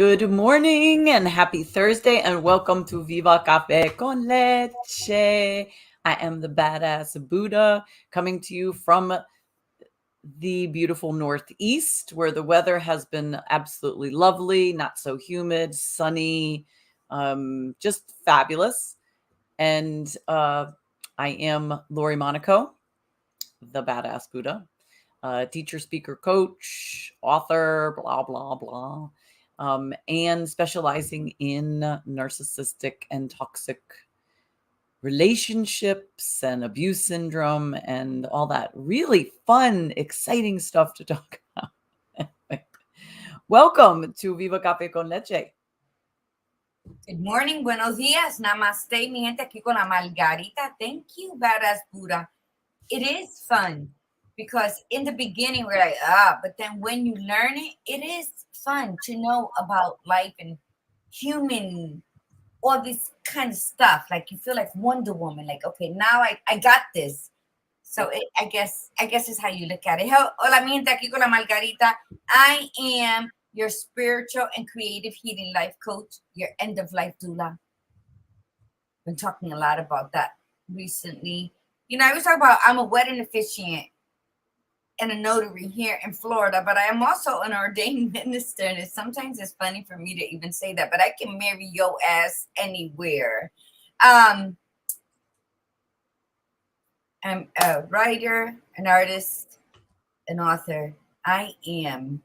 Good morning and happy Thursday and welcome to Viva Cafe con Leche. I am the badass Buddha coming to you from the beautiful Northeast where the weather has been absolutely lovely, not so humid, sunny, just fabulous. And I am Lori Monaco, the badass Buddha, teacher, speaker, coach, author, blah, blah, blah. And specializing in narcissistic and toxic relationships and abuse syndrome and all that really fun, exciting stuff to talk about. Welcome to Viva Cafe con Leche. Good morning, buenos días, namaste, mi gente, aquí con la Margarita. Thank you, badass Buddha. It is fun because in the beginning we're like, but then when you learn it, it is fun to know about life and human, all this kind of stuff. Like you feel like Wonder Woman, like, okay, now I got this. So I guess is how you look at it. Hola, mi gente, aquí con la Margarita. I am your spiritual and creative healing life coach, your end of life doula. Been talking a lot about that recently. You know, I was talking about I'm a wedding officiant and a notary here in Florida, but I am also an ordained minister. And sometimes it's funny for me to even say that, but I can marry your ass anywhere. I'm a writer, an artist, an author. I am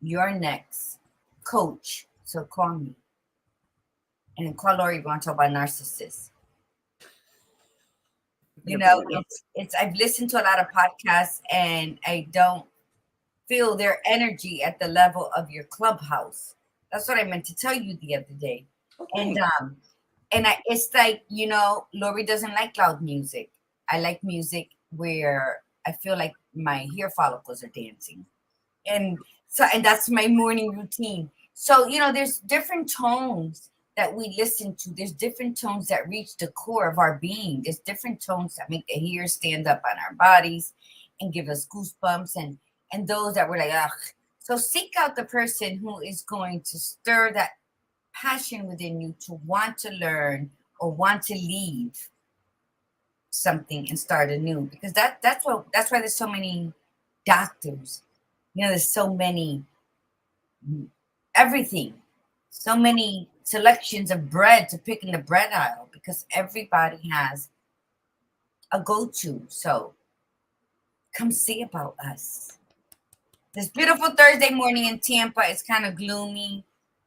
your next coach. So call me. And call Lori, we want to talk about narcissists. You know, it's I've listened to a lot of podcasts and I don't feel their energy at the level of your clubhouse. That's what I meant to tell you the other day. Okay. And it's like, you know, Lori doesn't like loud music. I like music where I feel like my hair follicles are dancing. And that's my morning routine. So, you know, there's different tones that we listen to. There's different tones that reach the core of our being. There's different tones that make the hair stand up on our bodies and give us goosebumps and those that were like, ugh. So seek out the person who is going to stir that passion within you to want to learn or want to leave something and start anew. Because that's why there's so many doctors. You know, there's so many everything. So many selections of bread to pick in the bread aisle because everybody has a go-to. So come see about us. This beautiful Thursday morning in Tampa, it's kind of gloomy.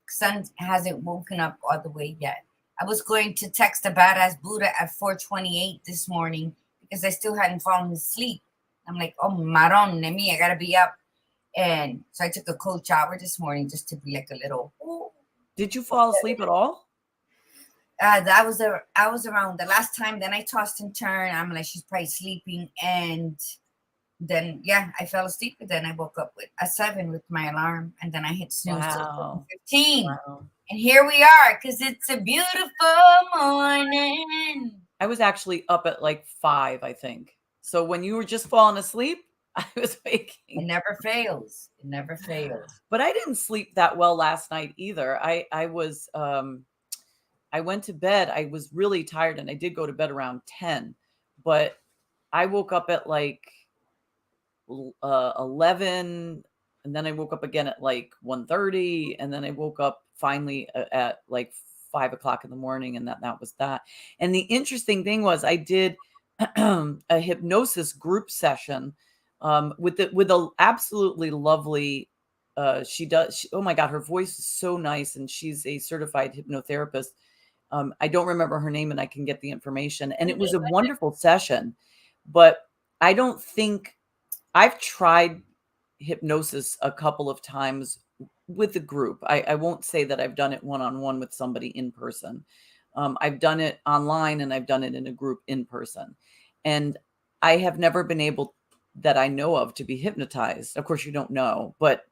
Sun hasn't woken up all the way yet. I was going to text a badass Buddha at 4:28 this morning because I still hadn't fallen asleep. I'm like, oh, maron de me, I gotta be up. And so I took a cold shower this morning just to be like a little. Ooh. Did you fall asleep at all? I was around the last time. Then I tossed and turned. I'm like, she's probably sleeping. And then, yeah, I fell asleep. But then I woke up at 7 with my alarm. And then I hit snooze till 15. Wow. And here we are because it's a beautiful morning. I was actually up at like 5, I think. So when you were just falling asleep, I was waking. It never fails. It never fails. But I didn't sleep that well last night either. I went to bed. I was really tired and I did go to bed around 10, but I woke up at like 11 and then I woke up again at like 1:30 and then I woke up finally at like 5 o'clock in the morning and that was that. And the interesting thing was I did a hypnosis group session with a absolutely lovely oh my God, her voice is so nice and she's a certified hypnotherapist. I don't remember her name and I can get the information. And it was a wonderful session, but I don't think I've tried hypnosis a couple of times with the group. I won't say that I've done it one-on-one with somebody in person. I've done it online and I've done it in a group in person. And I have never been able that I know of to be hypnotized. Of course, you don't know, but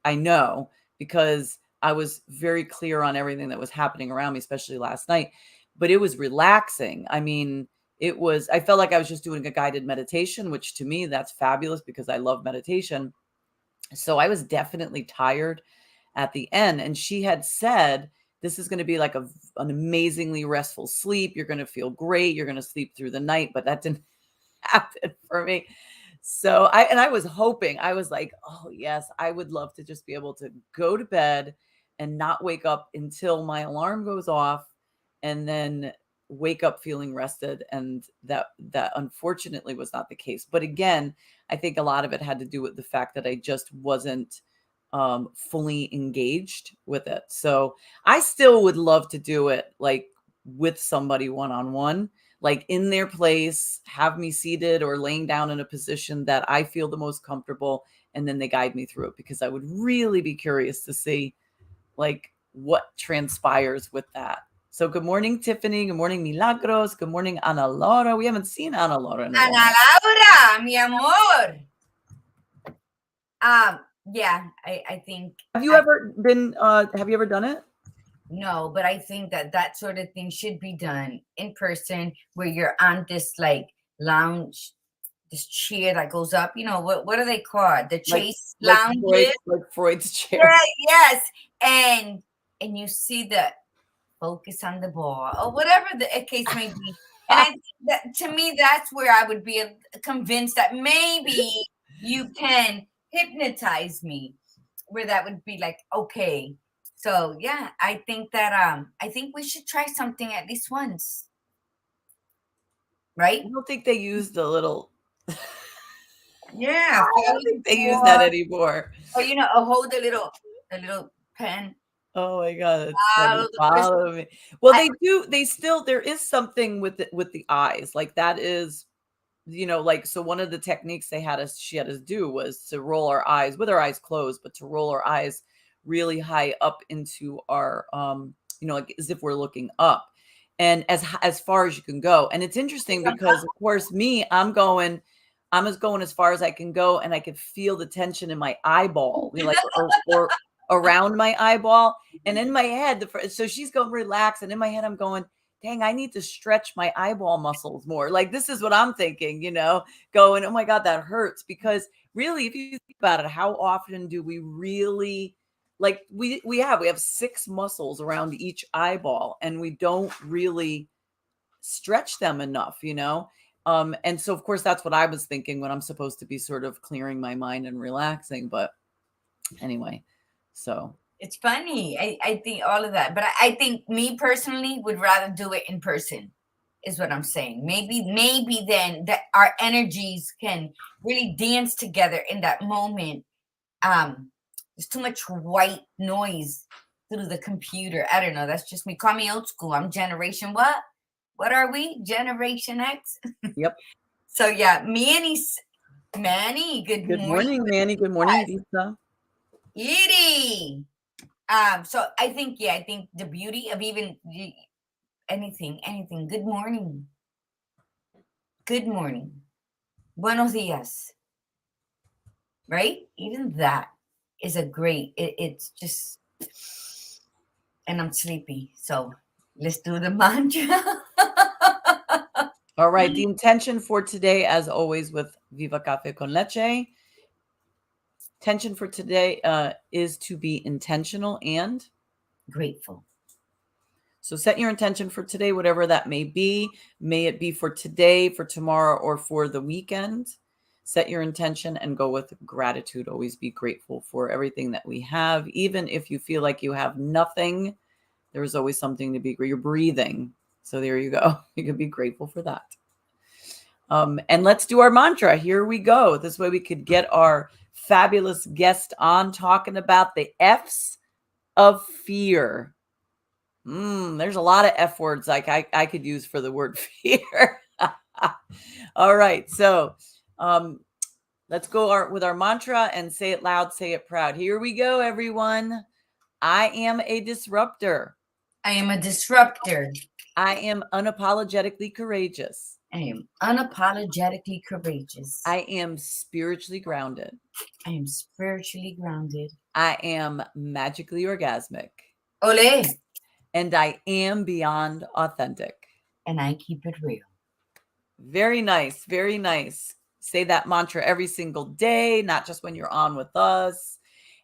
I know because I was very clear on everything that was happening around me, especially last night. But it was relaxing. I mean, I felt like I was just doing a guided meditation, which to me, that's fabulous because I love meditation. So I was definitely tired at the end. And she had said, this is going to be like an amazingly restful sleep. You're going to feel great. You're going to sleep through the night. But that didn't happen for me. So I was hoping, I was like, oh yes, I would love to just be able to go to bed and not wake up until my alarm goes off, and then wake up feeling rested. And that unfortunately was not the case. But again, I think a lot of it had to do with the fact that I just wasn't fully engaged with it. So I still would love to do it like with somebody one-on-one, like in their place, have me seated or laying down in a position that I feel the most comfortable, and then they guide me through it, because I would really be curious to see like what transpires with that. So good morning, Tiffany. Good morning, Milagros. Good morning, Ana Laura. We haven't seen Ana Laura in a Ana while. Laura, mi amor. Yeah, I think. Have you ever done it? No, but I think that sort of thing should be done in person, where you're on this like lounge, this chair that goes up. You know, what are they called? The chase lounges. Like Freud's chair. Yeah, yes. And you see the focus on the ball or whatever the case may be. And I think that, to me, that's where I would be convinced that maybe you can hypnotize me, where that would be like, okay. So yeah, I think that I think we should try something at least once. Right? I don't think they use the little Yeah. I don't think they use that anymore. Or hold a little pen. Oh my God, that's funny. Follow me. Well, they do. They still, there is something with the eyes. Like that is, like, so one of the techniques she had us do was to roll our eyes with our eyes closed, but to roll our eyes really high up into our, like as if we're looking up, and as far as you can go. And it's interesting because of course I'm going as far as I can go, and I could feel the tension in my eyeball, like, or around my eyeball. And in my head, so she's going relax, and in my head I'm going, dang, I need to stretch my eyeball muscles more. Like, this is what I'm thinking, going, oh my God, that hurts. Because really, if you think about it, how often do we really, like, we have 6 muscles around each eyeball, and we don't really stretch them enough, and so of course that's what I was thinking when I'm supposed to be sort of clearing my mind and relaxing. But anyway, so it's funny. I think all of that, but I think me personally would rather do it in person, is what I'm saying. Maybe then that our energies can really dance together in that moment. There's too much white noise through the computer. I don't know. That's just me. Call me old school. I'm generation what? What are we? Generation X? Yep. So yeah, Manny, good morning. Manny. Good morning, Lisa. Edie. So I think the beauty of even anything. Good morning. Good morning. Buenos dias. Right? Even that is a great, it's just, and I'm sleepy. So let's do the mantra. All right. The intention for today, as always, with Viva Cafe con Leche. Intention for today is to be intentional and grateful. So set your intention for today, whatever that may be. May it be for today, for tomorrow, or for the weekend. Set your intention and go with gratitude. Always be grateful for everything that we have. Even if you feel like you have nothing, there is always something to be grateful. You're breathing. So there you go. You can be grateful for that. And let's do our mantra. Here we go. This way we could get our fabulous guest on talking about the F's of fear. There's a lot of F words like I could use for the word fear. All right. So let's go with our mantra and say it loud, say it proud. Here we go, everyone. I am a disruptor. I am a disruptor. I am unapologetically courageous. I am unapologetically courageous. I am spiritually grounded. I am spiritually grounded. I am magically orgasmic. Ole. And I am beyond authentic. And I keep it real. Very nice. Very nice. Say that mantra every single day, not just when you're on with us.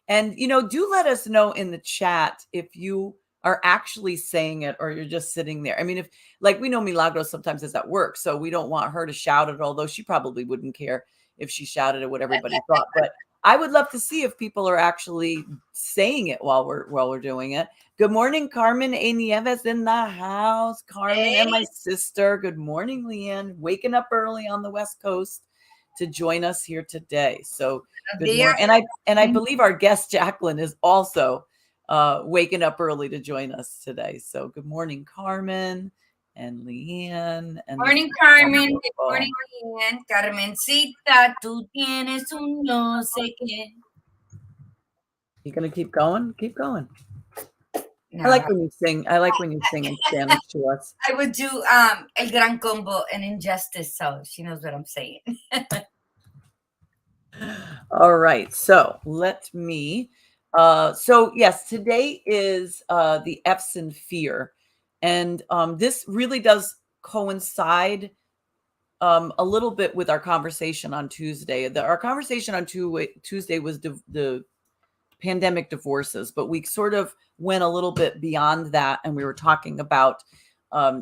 And, do let us know in the chat if you are actually saying it or you're just sitting there. I mean, if like we know Milagros sometimes is at work, so we don't want her to shout it, although she probably wouldn't care if she shouted at what everybody thought. But I would love to see if people are actually saying it while we're doing it. Good morning, Carmen A. Nieves in the house. Carmen and my sister. Good morning, Leanne. Waking up early on the West Coast to join us here today. So good morning. And I believe our guest Jacqueline is also waking up early to join us today. So good morning, Carmen and Leanne. And morning, Carmen. Good morning, Leanne. Carmencita, tú tienes un no sé qué. You gonna keep going? Keep going. No. I like when you sing. I like when you sing in Spanish to us. I would do El Gran Combo and Injustice, so she knows what I'm saying. All right. So let me. So yes, today is the F's in fear, and this really does coincide a little bit with our conversation on Tuesday. Our conversation on Tuesday was the pandemic divorces, but we sort of went a little bit beyond that, and we were talking about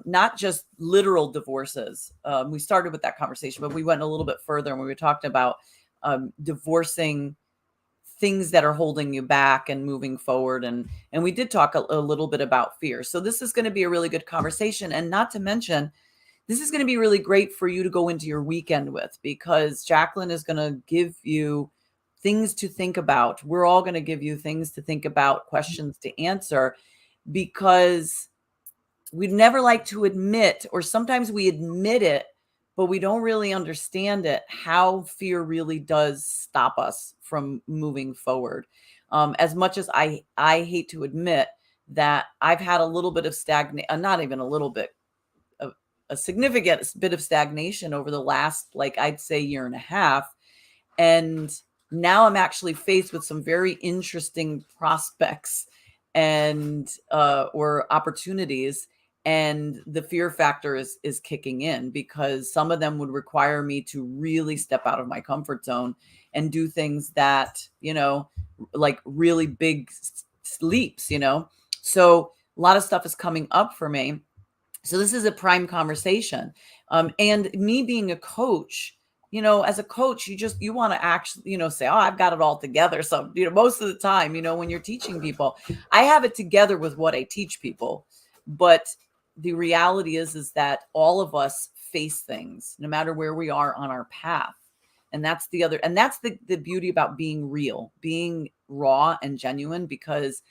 not just literal divorces. We started with that conversation, but we went a little bit further, and we were talking about divorcing things that are holding you back and moving forward, and we did talk a little bit about fear. So this is going to be a really good conversation, and not to mention, this is going to be really great for you to go into your weekend with, because Jacqueline is going to give you things to think about. We're all going to give you things to think about, questions to answer, because we'd never like to admit, or sometimes we admit it, but we don't really understand it, how fear really does stop us from moving forward. As much as I hate to admit that I've had a little bit of not even a little bit, a significant bit of stagnation over the last, like, I'd say year and a half. And now I'm actually faced with some very interesting prospects and or opportunities. And the fear factor is kicking in, because some of them would require me to really step out of my comfort zone and do things that, like really big leaps, So a lot of stuff is coming up for me. So this is a prime conversation. And me being a coach, as a coach, you want to actually, say, oh, I've got it all together. So, most of the time, when you're teaching people, I have it together with what I teach people. But the reality is that all of us face things, no matter where we are on our path. And that's the beauty about being real, being raw and genuine, because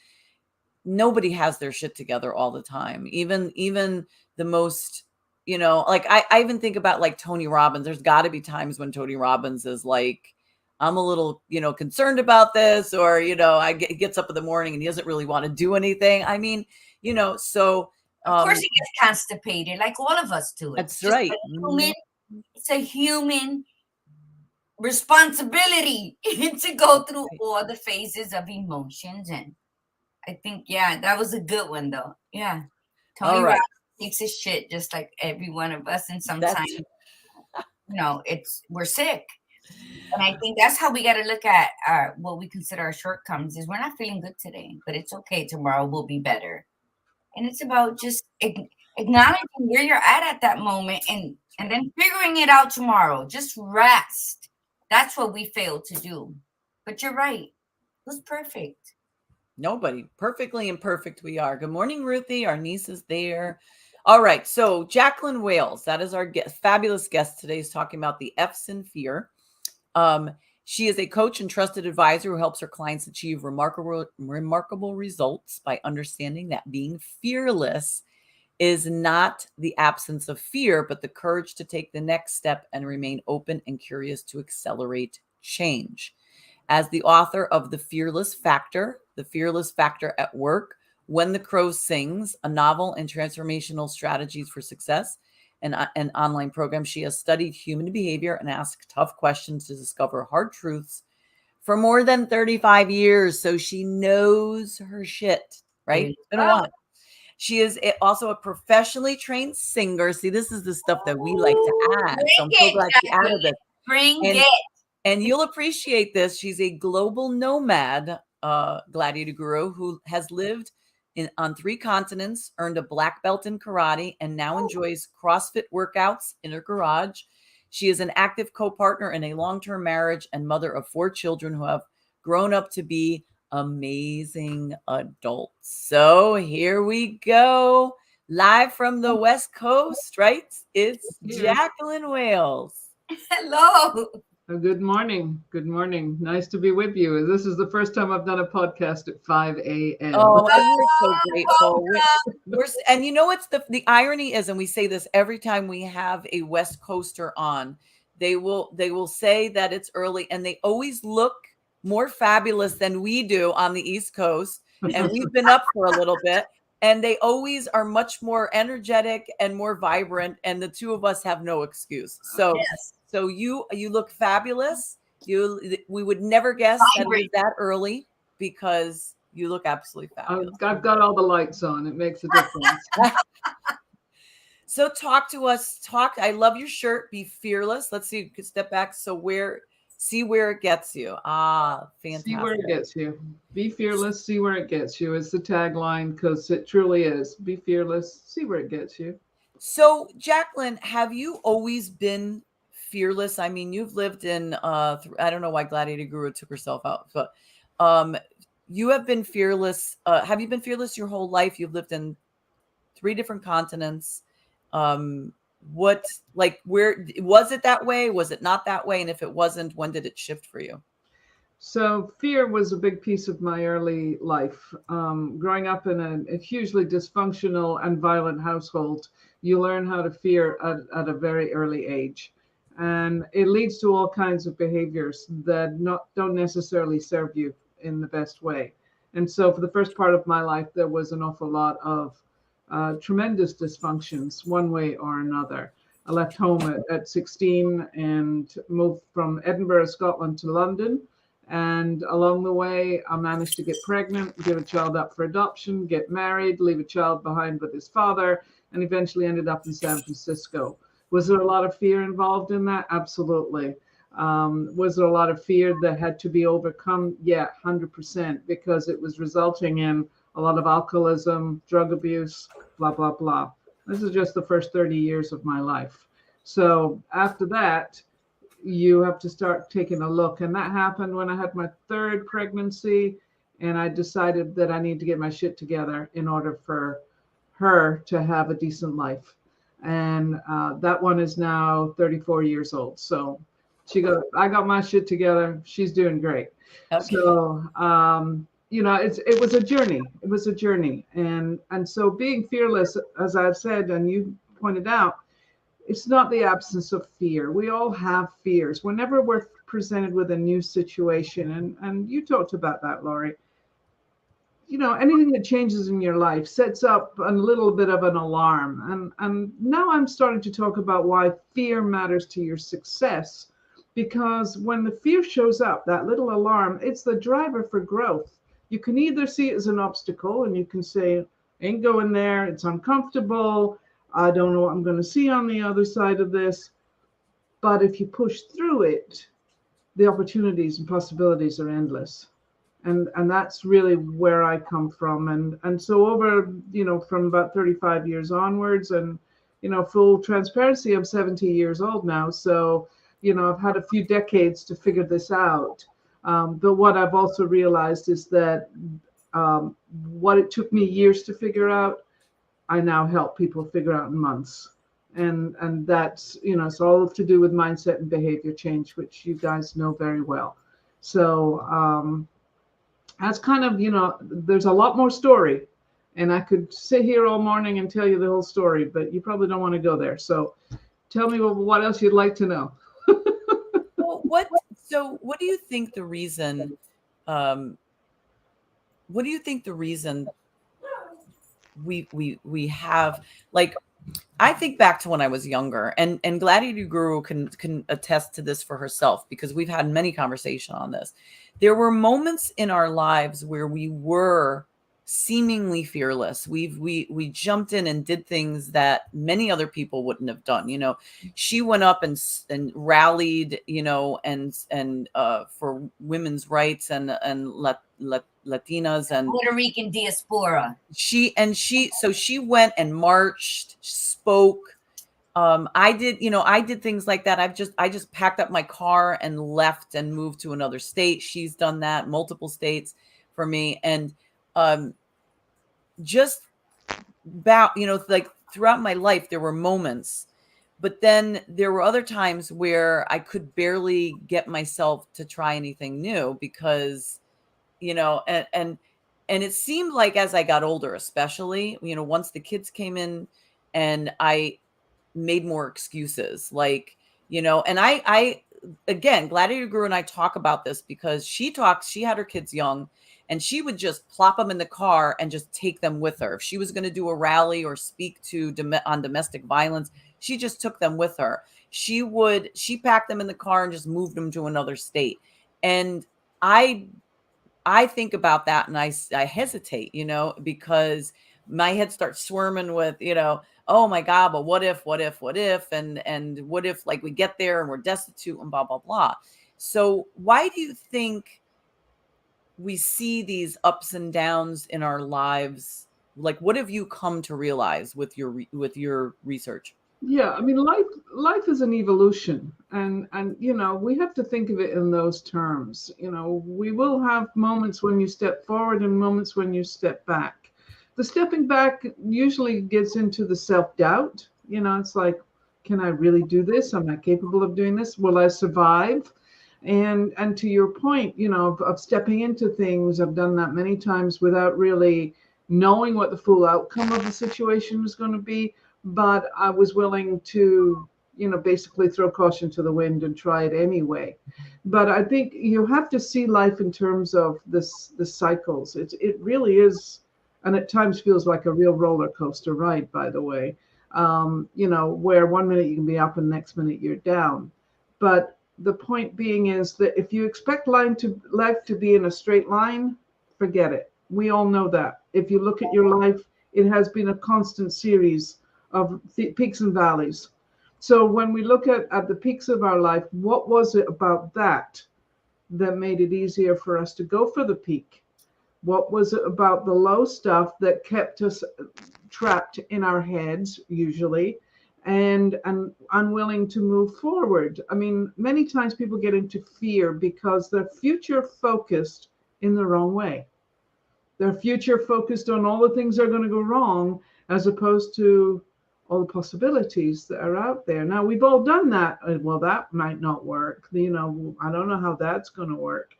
nobody has their shit together all the time. Even the most, like I even think about like Tony Robbins. There's got to be times when Tony Robbins is like, I'm a little, concerned about this, or, he gets up in the morning and he doesn't really want to do anything. I mean, so. Of course he gets constipated, like all of us do. That's right. It's a human responsibility to go through all the phases of emotions. And I think, that was a good one, though. Yeah. Tony Robbins takes his shit just like every one of us. And sometimes, we're sick. And I think that's how we got to look at what we consider our shortcomings. Is we're not feeling good today, but it's okay. Tomorrow will be better. And it's about just acknowledging where you're at that moment, and then figuring it out tomorrow. Just rest. That's what we fail to do. But you're right. Who's perfect? Nobody. Perfectly imperfect we are. Good morning, Ruthie. Our niece is there. All right. So Jacqueline Wales, that is our fabulous guest today, is talking about the F's in fear. She is a coach and trusted advisor who helps her clients achieve remarkable results by understanding that being fearless is not the absence of fear, but the courage to take the next step and remain open and curious to accelerate change. As the author of The Fearless Factor at Work, When the Crow Sings, a novel and transformational strategies for success, and an online program, she has studied human behavior and asked tough questions to discover hard truths for more than 35 years. So she knows her shit, right? It's been a while. She is also a professionally trained singer. See, this is the stuff that we like to add. So I'm so glad she added this. Bring it. And you'll appreciate this. She's a global nomad Gladiator Guru, who has lived on 3 continents, earned a black belt in karate, and now enjoys CrossFit workouts in her garage. She is an active co-partner in a long-term marriage and mother of 4 children who have grown up to be amazing adults. So here we go. Live from the West Coast, right? It's Jacqueline Wales. Hello. Good morning. Good morning. Nice to be with you. This is the first time I've done a podcast at 5 a.m. Oh, and we're so grateful. And you know what's the irony is, and we say this every time we have a West Coaster on, they will say that it's early, and they always look more fabulous than we do on the East Coast. And we've been up for a little bit, and they always are much more energetic and more vibrant. And the two of us have no excuse. So, Yes. so you look fabulous. We would never guess that it was that early, because you look absolutely fabulous. I've got all the lights on. It makes a difference. So talk to us. I love your shirt. Be fearless. Let's see. You can step back. So see where it gets you. Fantastic. See where it gets you. Be fearless. See where it gets you. It's the tagline, because it truly is. Be fearless. See where it gets you. So Jacqueline, have you always been fearless? I mean, you've lived in, I don't know why Gladiator Guru took herself out, but you have been fearless. Have you been fearless your whole life? You've lived in 3 different continents. Where was it that way? Was it not that way? And if it wasn't, when did it shift for you? So fear was a big piece of my early life. Growing up in a hugely dysfunctional and violent household, you learn how to fear at a very early age. And it leads to all kinds of behaviors that don't necessarily serve you in the best way. And so for the first part of my life, there was an awful lot of tremendous dysfunctions, one way or another. I left home at 16 and moved from Edinburgh, Scotland to London. And along the way, I managed to get pregnant, give a child up for adoption, get married, leave a child behind with his father, and eventually ended up in San Francisco. Was there a lot of fear involved in that? Absolutely. Was there a lot of fear that had to be overcome? Yeah, 100%, because it was resulting in a lot of alcoholism, drug abuse, blah, blah, blah. This is just the first 30 years of my life. So after that, you have to start taking a look. And that happened when I had my 3rd pregnancy, and I decided that I need to get my shit together in order for her to have a decent life. And that one is now 34 years old. So I got my shit together. She's doing great. Okay. So, it was a journey. It was a journey. And so being fearless, as I've said, and you pointed out, it's not the absence of fear. We all have fears. Whenever we're presented with a new situation, and you talked about that, Lori, anything that changes in your life sets up a little bit of an alarm. And now I'm starting to talk about why fear matters to your success, because when the fear shows up, that little alarm, it's the driver for growth. You can either see it as an obstacle, and you can say, ain't going there, it's uncomfortable, I don't know what I'm going to see on the other side of this. But if you push through it, the opportunities and possibilities are endless. And that's really where I come from. And so over, from about 35 years onwards, and, full transparency, I'm 70 years old now. So, I've had a few decades to figure this out. But what I've also realized is that what it took me years to figure out, I now help people figure out in months. And that's, it's all to do with mindset and behavior change, which you guys know very well. So that's kind of, there's a lot more story. And I could sit here all morning and tell you the whole story, but you probably don't want to go there. So tell me what else you'd like to know. Well, what do you think the reason, we have, like, I think back to when I was younger, and Gladiator Guru can attest to this for herself, because we've had many conversations on this. There were moments in our lives where we were seemingly fearless. We jumped in and did things that many other people wouldn't have done. She went up and rallied, and for women's rights and Latinas and Puerto Rican diaspora. she went and marched, spoke. I did things like that. I just packed up my car and left and moved to another state. She's done that, multiple states for me. And just about, like throughout my life, there were moments, but then there were other times where I could barely get myself to try anything new because, and it seemed like as I got older, especially, once the kids came in and I made more excuses, like, and I again, Gladiator Guru and I talk about this because she had her kids young and she would just plop them in the car and just take them with her. If she was going to do a rally or speak on domestic violence, she just took them with her. She packed them in the car and just moved them to another state. And I think about that and I hesitate, because my head starts swarming with, oh my God, but what if, and what if like we get there and we're destitute and blah, blah, blah. So why do you think we see these ups and downs in our lives? Like, what have you come to realize with your research? Yeah, I mean, life is an evolution, and we have to think of it in those terms. We will have moments when you step forward and moments when you step back. The stepping back usually gets into the self-doubt. It's like, can I really do this? Am I capable of doing this? Will I survive? And to your point, of stepping into things, I've done that many times without really knowing what the full outcome of the situation was going to be. But I was willing to, basically throw caution to the wind and try it anyway. But I think you have to see life in terms of the cycles. It really is, and at times feels like a real roller coaster ride, by the way, where 1 minute you can be up and next minute you're down. But the point being is that if you expect life to be in a straight line, forget it. We all know that. If you look at your life, it has been a constant series of peaks and valleys. So when we look at the peaks of our life, what was it about that made it easier for us to go for the peak? What was it about the low stuff that kept us trapped in our heads, usually, and unwilling to move forward? I mean, many times people get into fear because they're future focused in the wrong way. They're future focused on all the things that are going to go wrong, as opposed to all the possibilities that are out there. Now, we've all done that. Well, that might not work. I don't know how that's going to work.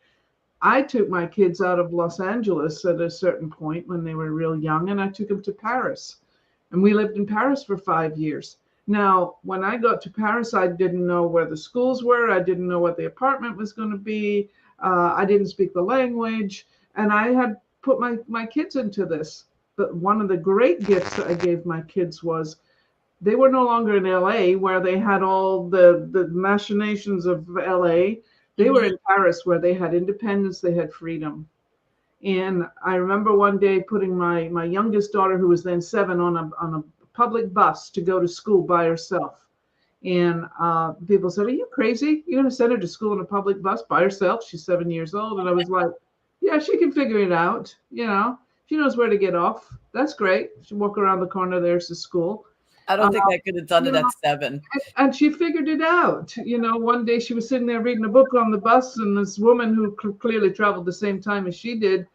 I took my kids out of Los Angeles at a certain point when they were real young, and I took them to Paris. And we lived in Paris for 5 years. Now, when I got to Paris, I didn't know where the schools were. I didn't know what the apartment was going to be. I didn't speak the language. And I had put my kids into this. But one of the great gifts that I gave my kids was they were no longer in LA, where they had all the machinations of LA. They were in Paris, where they had independence, they had freedom. And I remember one day putting my youngest daughter, who was then 7, on a public bus to go to school by herself. And people said, "Are you crazy? You're going to send her to school on a public bus by herself? She's 7 years old." And I was like, "Yeah, she can figure it out. She knows where to get off. That's great. She walk around the corner, there's the school." I don't think I could have done it at 7. And she figured it out. One day she was sitting there reading a book on the bus, and this woman who clearly traveled the same time as she did,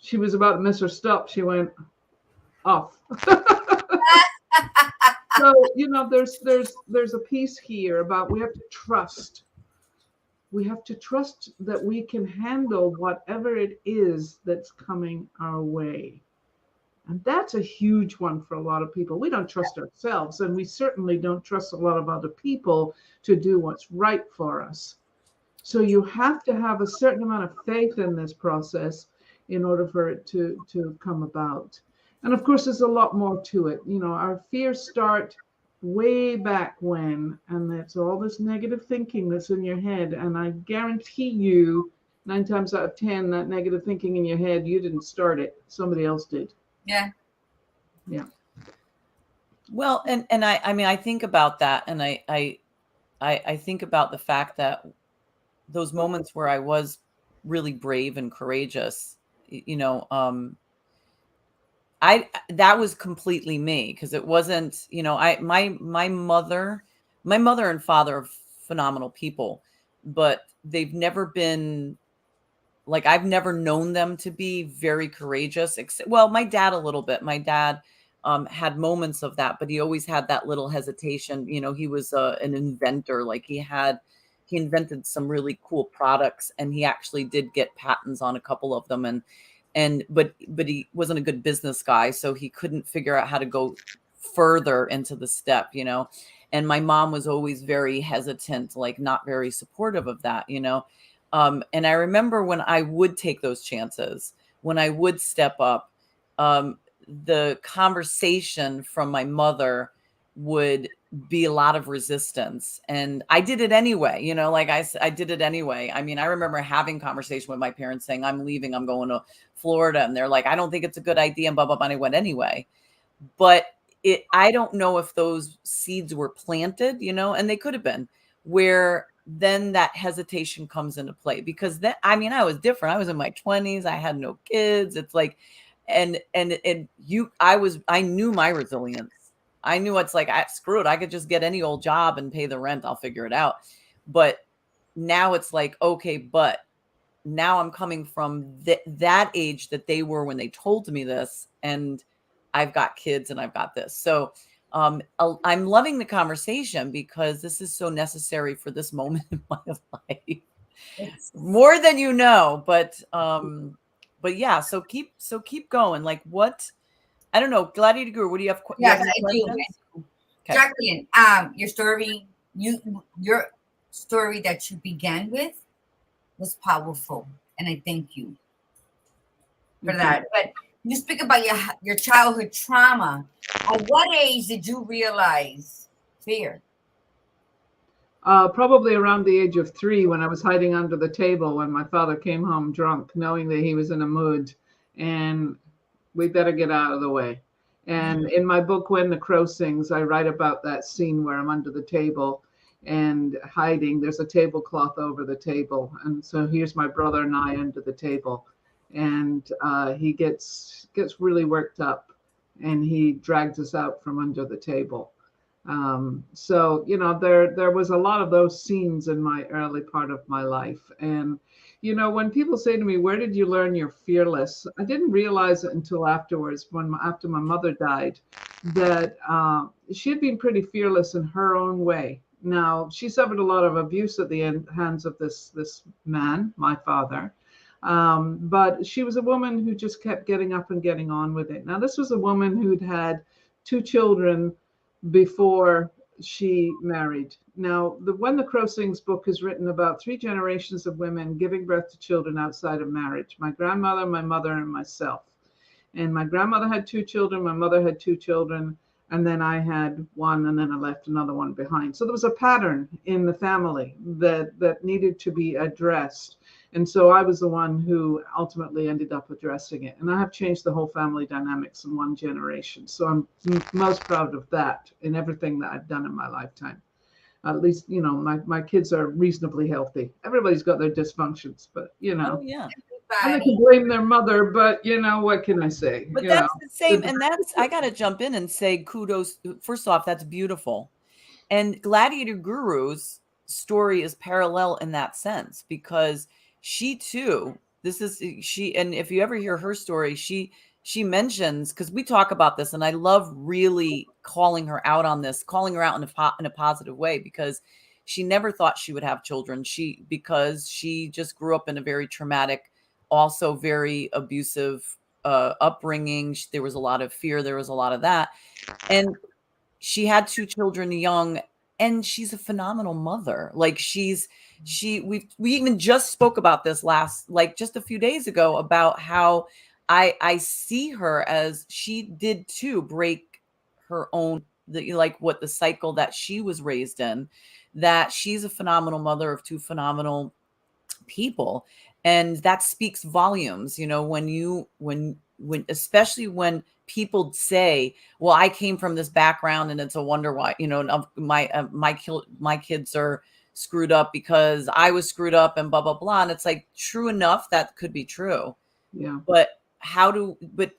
she was about to miss her stop. She went off. So, there's a piece here about we have to trust. We have to trust that we can handle whatever it is that's coming our way. And that's a huge one for a lot of people. We don't trust ourselves, and we certainly don't trust a lot of other people to do what's right for us. So you have to have a certain amount of faith in this process in order for it to come about. And of course, there's a lot more to it. Our fears start way back when, and that's all this negative thinking that's in your head. And I guarantee you, 9 times out of 10, that negative thinking in your head, you didn't start it. Somebody else did. Yeah. Yeah. Well, and I mean, I think about that, and I think about the fact that those moments where I was really brave and courageous, you know, that was completely me, because it wasn't, you know, my mother and father are phenomenal people, but they've never been like, I've never known them to be very courageous, except, well, my dad a little bit. My dad had moments of that, but he always had that little hesitation. You know, he was an inventor. Like, he invented some really cool products, and he actually did get patents on a couple of them. But he wasn't a good business guy, so he couldn't figure out how to go further into the step, you know. And my mom was always very hesitant, like not very supportive of that, you know. And I remember when I would take those chances, when I would step up, the conversation from my mother would be a lot of resistance, and I did it anyway. You know, like I did it anyway. I mean, I remember having conversation with my parents saying, I'm leaving, I'm going to Florida. And they're like, I don't think it's a good idea. And blah, blah, blah. And I went anyway. But I don't know if those seeds were planted, you know, and they could have been, where then that hesitation comes into play, because then, I mean, I was different. I was in my 20s. I had no kids. It's like, I knew my resilience. I knew it's like, screw it. I could just get any old job and pay the rent. I'll figure it out. But now it's like, okay, but now I'm coming from that age that they were when they told me this, and I've got kids and I've got this. So I'm loving the conversation, because this is so necessary for this moment in my life. It's, More than you know, but yeah, so keep going. Like, what, I don't know, Gladiator Guru, what do you have? yes, any I do. questions? Okay. Jacqueline, your story that you began with was powerful, and I thank you for that. But you speak about your childhood trauma. At what age did you realize fear? Probably around the age of 3, when I was hiding under the table when my father came home drunk, knowing that he was in a mood and we better get out of the way. And in my book, When the Crow Sings, I write about that scene where I'm under the table and hiding. There's a tablecloth over the table. And so here's my brother and I under the table. And he gets really worked up, and he drags us out from under the table. So, you know, there was a lot of those scenes in my early part of my life. And, you know, when people say to me, where did you learn you're fearless? I didn't realize it until afterwards, after my mother died, that she had been pretty fearless in her own way. Now, she suffered a lot of abuse at the hands of this man, my father. But she was a woman who just kept getting up and getting on with it. Now, this was a woman who'd had 2 children before she married. Now, the When the Crow Sings book is written about 3 generations of women giving birth to children outside of marriage: my grandmother, my mother, and myself. And my grandmother had 2 children, my mother had 2 children, and then I had 1, and then I left another one behind. So there was a pattern in the family that needed to be addressed. And so I was the one who ultimately ended up addressing it. And I have changed the whole family dynamics in 1 generation. So I'm most proud of that in everything that I've done in my lifetime. At least, you know, my kids are reasonably healthy. Everybody's got their dysfunctions, but, you know. Oh, yeah. And they can blame their mother, but, you know, what can I say? But you that's know. the same. And I got to jump in and say kudos. First off, that's beautiful. And Gladiator Gurus' story is parallel in that sense, because she too, and if you ever hear her story, she mentions, because we talk about this, and I love really calling her out on this, calling her out in a positive way, because she never thought she would have children. Because she just grew up in a very traumatic, also very abusive upbringing. There was a lot of fear. There was a lot of that. And she had 2 children young, and she's a phenomenal mother. Like, we even just spoke about this just a few days ago, about how I see her as she did too break her own, what the cycle that she was raised in, that she's a phenomenal mother of 2 phenomenal people. And that speaks volumes, when especially when people say, well, I came from this background and it's a wonder why, my kids are screwed up because I was screwed up and blah, blah, blah. And it's like, true enough, that could be true. Yeah. But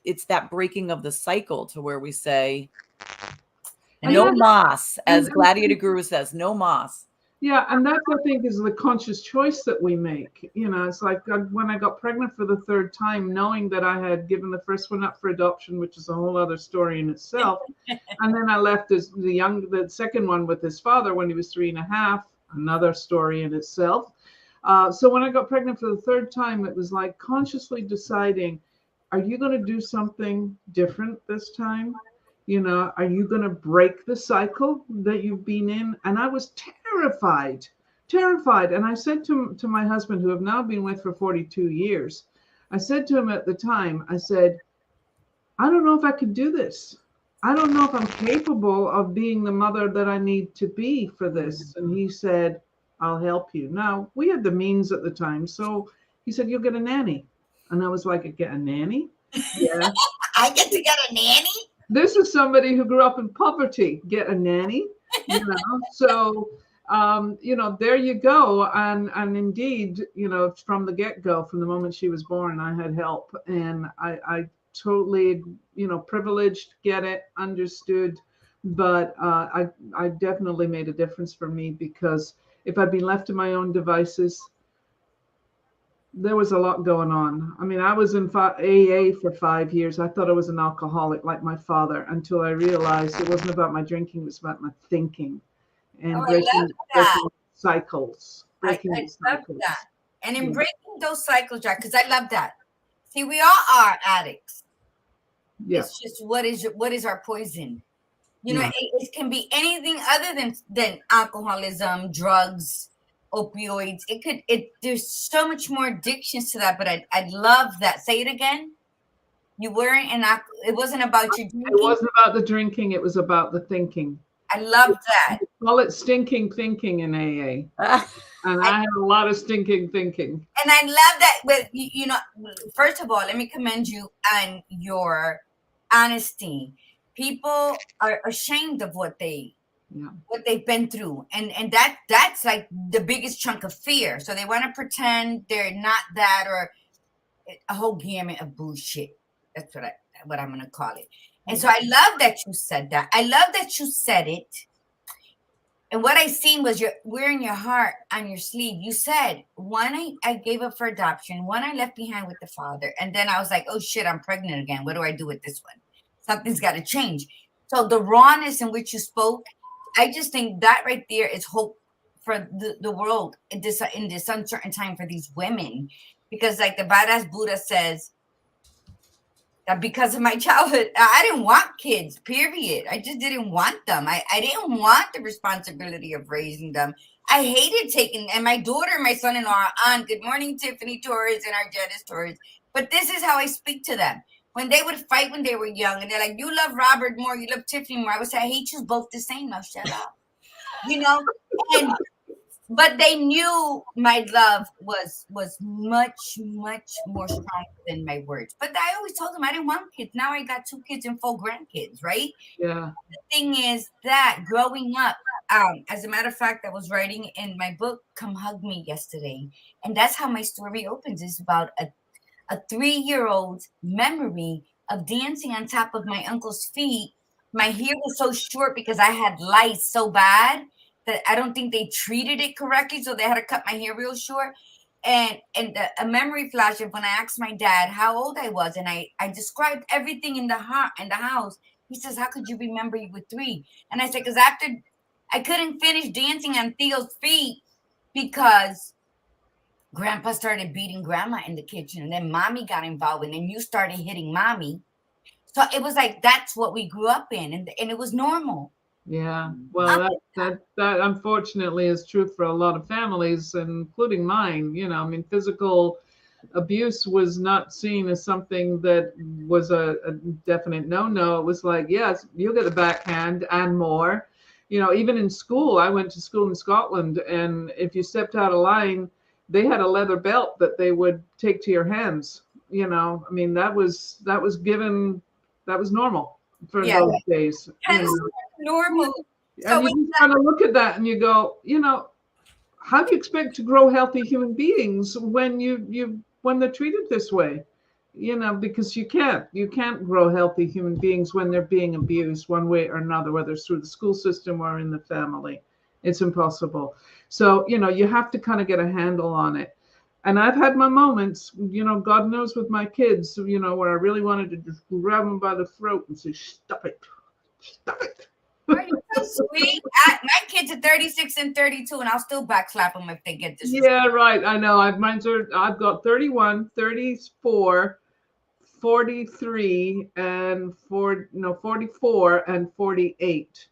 it's that breaking of the cycle to where we say, no moss, as Gladiator Gurus says, no moss. Yeah, and that, I think, is the conscious choice that we make. It's like when I got pregnant for the third time, knowing that I had given the first one up for adoption, which is a whole other story in itself. And then I left the second one with his father when he was 3.5, another story in itself. So when I got pregnant for the third time, it was like consciously deciding, are you going to do something different this time? Are you going to break the cycle that you've been in? And I was terrified. And I said to my husband, who I've now been with for 42 years, I said to him at the time, I said, I don't know if I could do this. I don't know if I'm capable of being the mother that I need to be for this. And he said, I'll help you. Now, we had the means at the time. So he said, you'll get a nanny. And I was like, get a nanny? Yeah. I get to get a nanny? This is somebody who grew up in poverty, get a nanny, So, there you go. And indeed, from the get-go, from the moment she was born, I had help. And I totally, privileged, get it, understood. But I definitely made a difference for me, because if I'd been left to my own devices, there was a lot going on. I mean, I was in AA for 5 years. I thought I was an alcoholic like my father, until I realized it wasn't about my drinking, it was about my thinking and breaking cycles. I love that. And in breaking those cycles, Jack, because I love that. See, we all are addicts. Yeah. It's just what is our poison? It can be anything other than alcoholism, drugs, opioids. There's so much more addictions to that, but I love that. Say it again. You weren't it wasn't about your drinking. It wasn't about the drinking, it was about the thinking. I love that. We call it stinking thinking in AA. And I had a lot of stinking thinking. And I love that. But first of all, let me commend you on your honesty. People are ashamed of what they've been through, and that's like the biggest chunk of fear. So they want to pretend they're not that, or a whole gamut of bullshit. That's what I'm gonna call it. And so I love that you said that. I love that you said it. And what I seen was you're wearing your heart on your sleeve. You said, one, I gave up for adoption. One, I left behind with the father. And then I was like, oh shit, I'm pregnant again. What do I do with this one? Something's got to change. So the rawness in which you spoke, I just think that right there is hope for the world in this uncertain time for these women. Because like the badass Buddha says, that because of my childhood, I didn't want kids, period. I just didn't want them. I didn't want the responsibility of raising them. I hated and my daughter and my son-in-law are on. Good morning, Tiffany Torres and our Janice Torres. But this is how I speak to them. When they would fight when they were young, and they're like, you love Robert more, you love Tiffany more, I would say, I hate you both the same. Now shut up. But they knew my love was much, much more strong than my words. But I always told them I didn't want kids. Now I got 2 kids and 4 grandkids, right? Yeah. The thing is that growing up, as a matter of fact, I was writing in my book, Come Hug Me, yesterday. And that's how my story opens. It's about a 3-year-old memory of dancing on top of my uncle's feet. My hair was so short because I had lice so bad that I don't think they treated it correctly. So they had to cut my hair real short. And a memory flash of when I asked my dad how old I was. And I described everything in the house. He says, how could you remember you were 3? And I said, because after I couldn't finish dancing on Theo's feet because Grandpa started beating Grandma in the kitchen, and then Mommy got involved, and then you started hitting Mommy. So it was like, that's what we grew up in, and it was normal. Yeah, well, that unfortunately is true for a lot of families, including mine. I mean, physical abuse was not seen as something that was a definite no-no. It was like, yes, you'll get a backhand and more. Even in school, I went to school in Scotland, and if you stepped out of line, they had a leather belt that they would take to your hands. I mean, that was given, that was normal for Yeah. those days. That's normal. And you just kind of look at that and you go, how do you expect to grow healthy human beings when when they're treated this way? Because you can't grow healthy human beings when they're being abused one way or another, whether it's through the school system or in the family. It's impossible. So, you have to kind of get a handle on it. And I've had my moments, God knows, with my kids, where I really wanted to just grab them by the throat and say, stop it. Are you so sweet? My kids are 36 and 32, and I'll still backslap them if they get this. Yeah, right. I know. I've got 31, 34, 43, and 44 and 48.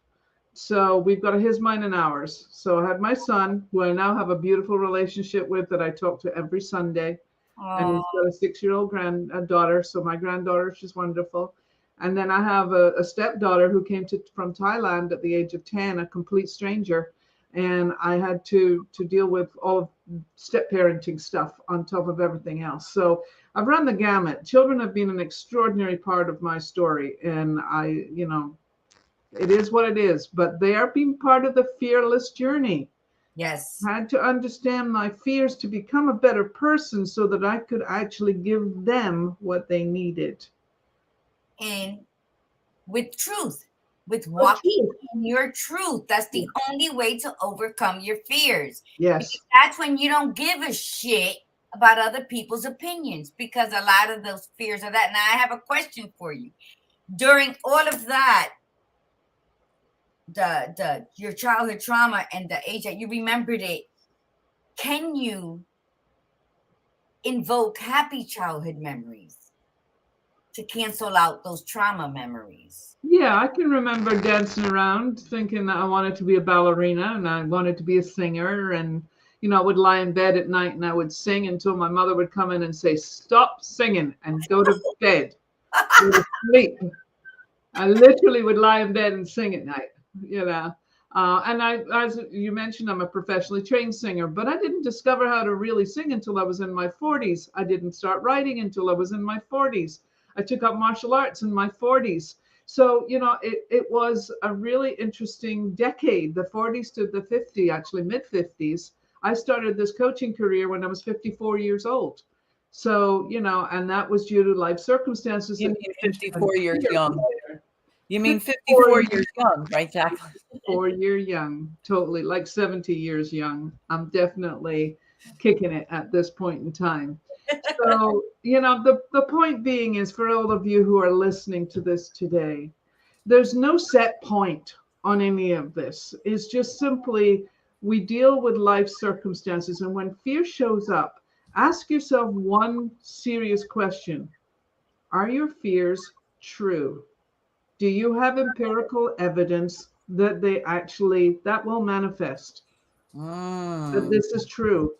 So we've got a his, mine, and ours. So I had my son, who I now have a beautiful relationship with, that I talk to every Sunday. And he's got a 6-year-old granddaughter. So my granddaughter, she's wonderful. And then I have a stepdaughter who came from Thailand at the age of 10, a complete stranger. And I had to deal with all of step parenting stuff on top of everything else. So I've run the gamut. Children have been an extraordinary part of my story. And it is what it is, but they are being part of the fearless journey. Yes. I had to understand my fears to become a better person so that I could actually give them what they needed. And with truth, with walking in your truth. That's the only way to overcome your fears. Yes. Because that's when you don't give a shit about other people's opinions, because a lot of those fears are that. Now, I have a question for you. During all of that, your childhood trauma and the age that you remembered it, can you invoke happy childhood memories to cancel out those trauma memories? Yeah, I can remember dancing around thinking that I wanted to be a ballerina and I wanted to be a singer. And, I would lie in bed at night and I would sing until my mother would come in and say, stop singing and go to bed, go to sleep. I literally would lie in bed and sing at night, and as you mentioned, I'm a professionally trained singer, but I didn't discover how to really sing until I was in my 40s. I didn't start writing until I was in my 40s. I took up martial arts in my 40s. So, it was a really interesting decade, the 40s to the 50s, actually mid 50s. I started this coaching career when I was 54 years old. So, and that was due to life circumstances. You mean 54 years young. You mean 54 years young, right, Jacqueline? 4-year young, totally, like 70 years young. I'm definitely kicking it at this point in time. So, the point being is, for all of you who are listening to this today, there's no set point on any of this. It's just simply we deal with life circumstances. And when fear shows up, ask yourself one serious question. Are your fears true? Do you have empirical evidence that that will manifest? That this is true,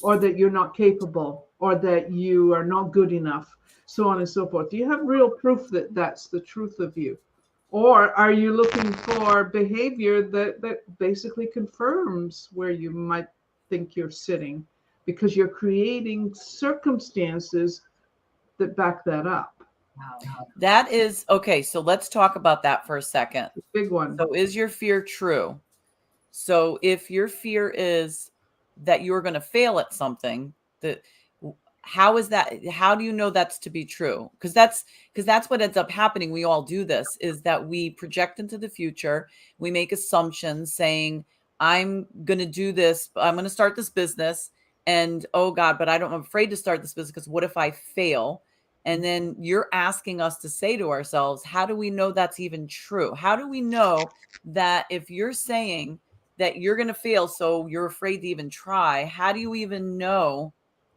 or that you're not capable, or that you are not good enough, so on and so forth? Do you have real proof that that's the truth of you? Or are you looking for behavior that basically confirms where you might think you're sitting, because you're creating circumstances that back that up? That is okay. So let's talk about that for a second. Big one. So is your fear true? So if your fear is that you're going to fail at something, how is that? How do you know that's to be true? Because that's what ends up happening. We all do this, is that we project into the future. We make assumptions saying, I'm going to do this. I'm going to start this business. And oh God, but I'm afraid to start this business because what if I fail? And then you're asking us to say to ourselves, how do we know that's even true? How do we know that if you're saying that you're going to fail, so you're afraid to even try, how do you even know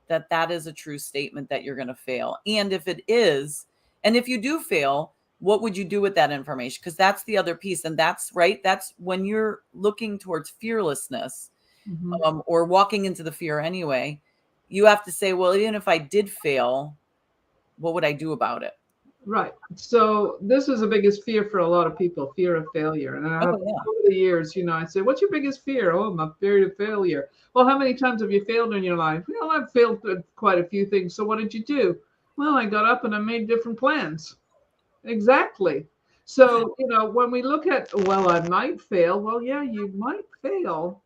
that that is a true statement that you're going to fail? And if it is, and if you do fail, what would you do with that information? Because that's the other piece. And that's right. That's when you're looking towards fearlessness, or walking into the fear anyway, you have to say, well, even if I did fail, what would I do about it? Right. So this is the biggest fear for a lot of people, fear of failure. And I have Oh yeah. over the years, I say, what's your biggest fear? Oh, my fear of failure. Well, how many times have you failed in your life? Well, I've failed at quite a few things. So what did you do? Well, I got up and I made different plans. Exactly. So, when we look at, well, I might fail. Well, yeah, you might fail.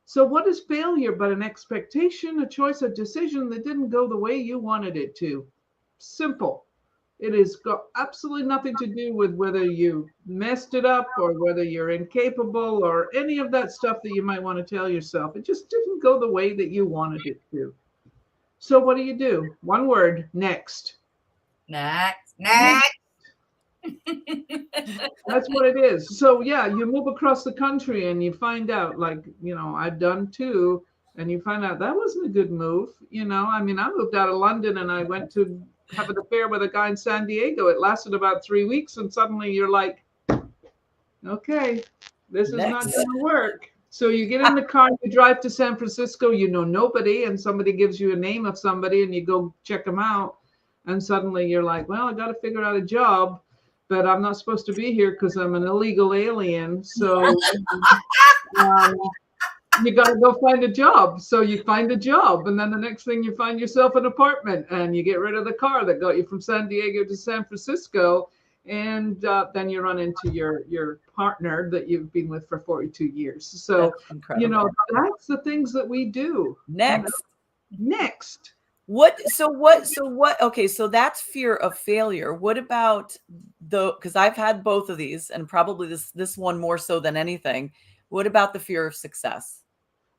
So what is failure but an expectation, a choice, a decision that didn't go the way you wanted it to? Simple. It has got absolutely nothing to do with whether you messed it up or whether you're incapable or any of that stuff that you might want to tell yourself. It just didn't go the way that you wanted it to. So what do? One word, next. Next. That's what it is. So yeah, you move across the country and you find out, like, I've done too, and you find out that wasn't a good move. I mean, I moved out of London and I went to have an affair with a guy in San Diego. It lasted about 3 weeks, and suddenly you're like, okay, this is not Next. going to work. So you get in the car, you drive to San Francisco, you know nobody, and somebody gives you a name of somebody, and you go check them out, and suddenly you're like, well, I got to figure out a job, but I'm not supposed to be here because I'm an illegal alien. So um, you got to go find a job. So you find a job, and then the next thing you find yourself an apartment, and you get rid of the car that got you from San Diego to San Francisco, and then you run into your partner that you've been with for 42 years. So That's incredible. that's the things that we do. Next. Next. Okay, so that's fear of failure. What about because I've had both of these, and probably this one more so than anything. What about the fear of success?